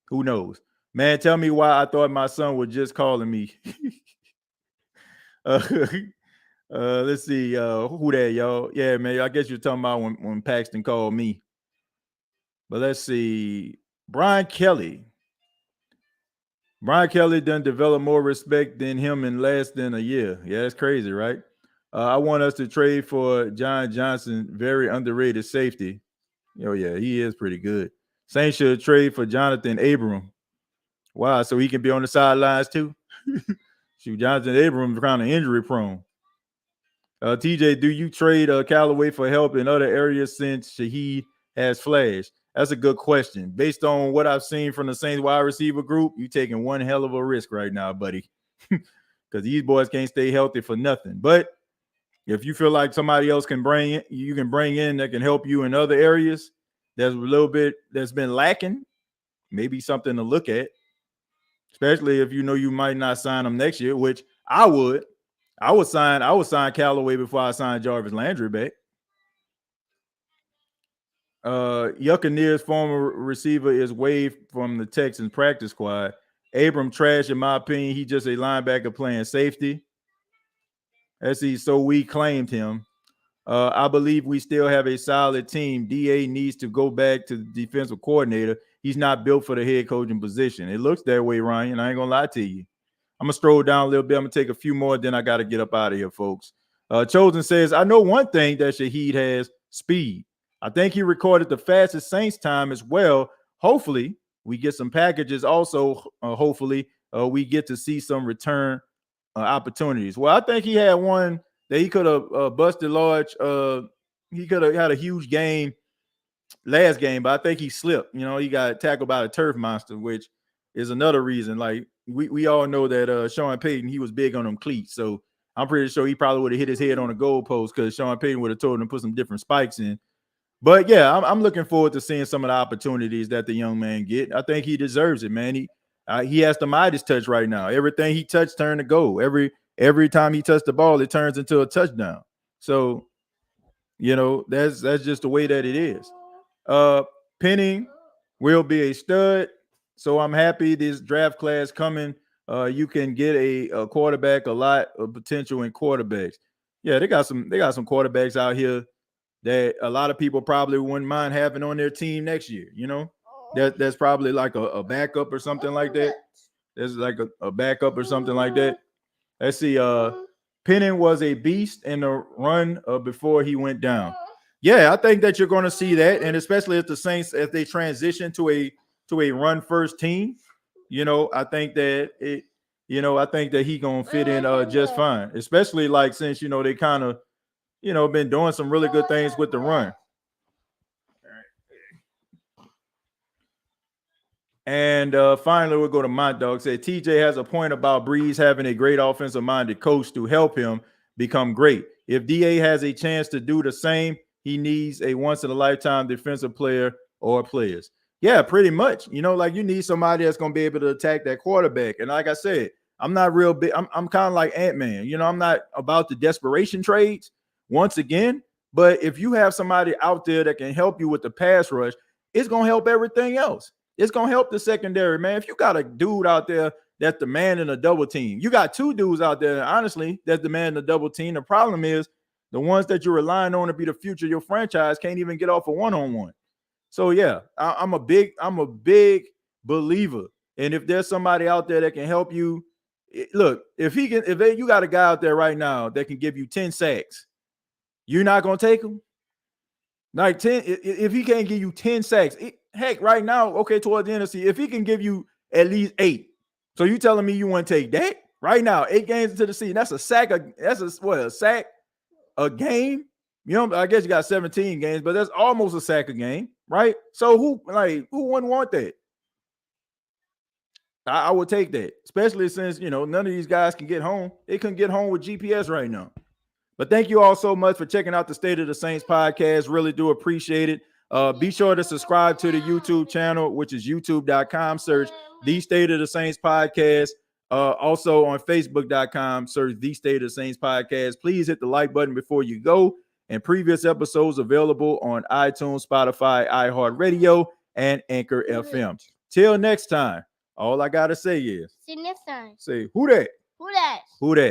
Who knows? Man, tell me why I thought my son was just calling me. Let's see. Who that, y'all? Yeah, man. I guess you're talking about when Paxton called me. But let's see. Brian Kelly. Brian Kelly done develop more respect than him in less than a year. Yeah, that's crazy, right? I want us to trade for John Johnson, very underrated safety. Oh, yeah, he is pretty good. Saints should trade for Jonathan Abram. Wow, so he can be on the sidelines too? Shoot, Jonathan Abram kind of injury prone. TJ, do you trade Callaway for help in other areas since Shaheed has flashed? That's a good question. Based on what I've seen from the Saints wide receiver group, you're taking one hell of a risk right now, buddy, because these boys can't stay healthy for nothing. But if you feel like somebody else can bring in that can help you in other areas, there's a little bit that's been lacking, maybe something to look at, especially if you might not sign them next year, which I would. I would sign Callaway before I signed Jarvis Landry back. Yuccaneer's former receiver is waived from the Texans practice squad. Abram trash, in my opinion. He just a linebacker playing safety. So we claimed him. I believe we still have a solid team. DA needs to go back to the defensive coordinator. He's not built for the head coaching position. It looks that way, Ryan. I ain't gonna lie to you. I'm gonna stroll down a little bit. I'm gonna take a few more, then I got to get up out of here, folks. Chosen says, I know one thing that Shaheed has: speed. I think he recorded the fastest Saints time as well. Hopefully, we get some packages. Also, hopefully, we get to see some return opportunities. Well, I think he had one that he could have busted large. He could have had a huge game last game, but I think he slipped. He got tackled by a turf monster, which is another reason. Like we all know that Sean Payton, he was big on them cleats. So I'm pretty sure he probably would have hit his head on a goalpost because Sean Payton would have told him to put some different spikes in. But yeah, I'm looking forward to seeing some of the opportunities that the young man get. I think he deserves it, man. He has the Midas touch right now. Everything he touched turned to goal. Every time he touched the ball, it turns into a touchdown. So, that's just the way that it is. Penning will be a stud. So I'm happy this draft class coming. You can get a quarterback, a lot of potential in quarterbacks. Yeah, they got some quarterbacks out here that a lot of people probably wouldn't mind having on their team next year. That's probably like a backup or something like that. There's like a backup or something like that. Let's see. Penning was a beast in the run before he went down. Yeah, I think that you're going to see that, and especially if the Saints, if they transition to a run first team, I think that I think that he gonna fit in just fine. Especially like since they kind of been doing some really good things with the run. And finally, we'll go to my dog. Say TJ has a point about Brees having a great offensive-minded coach to help him become great. If DA has a chance to do the same, he needs a once-in-a-lifetime defensive player or players. Yeah, pretty much. Like you need somebody that's going to be able to attack that quarterback. And like I said, I'm not real big. I'm kind of like Ant-Man. I'm not about the desperation trades once again. But if you have somebody out there that can help you with the pass rush, it's going to help everything else. It's going to help the secondary, man. If you got a dude out there that's demanding a double team, you got two dudes out there, honestly, that's demanding a double team. The problem is the ones that you're relying on to be the future of your franchise can't even get off a one-on-one. So, yeah, I'm a big believer. And if there's somebody out there that can help you, look, if you got a guy out there right now that can give you 10 sacks, you're not gonna take him. Like 10, if he can't give you 10 sacks, heck, right now, okay, towards the end of the season, if he can give you at least 8, so you telling me you want to take that right now? 8 games into the season, that's a sack. A sack a game. You know, I guess you got 17 games, but that's almost a sack a game, right? So who wouldn't want that? I would take that, especially since none of these guys can get home. They couldn't get home with GPS right now. But thank you all so much for checking out the State of the Saints podcast. Really do appreciate it. Be sure to subscribe to the YouTube channel, which is youtube.com. Search The State of the Saints podcast. Also on facebook.com, search The State of the Saints podcast. Please hit the like button before you go. And previous episodes available on iTunes, Spotify, iHeartRadio, and Anchor FM. Till next time, all I got to say is, See you next time. say, who that? Who that? Who that?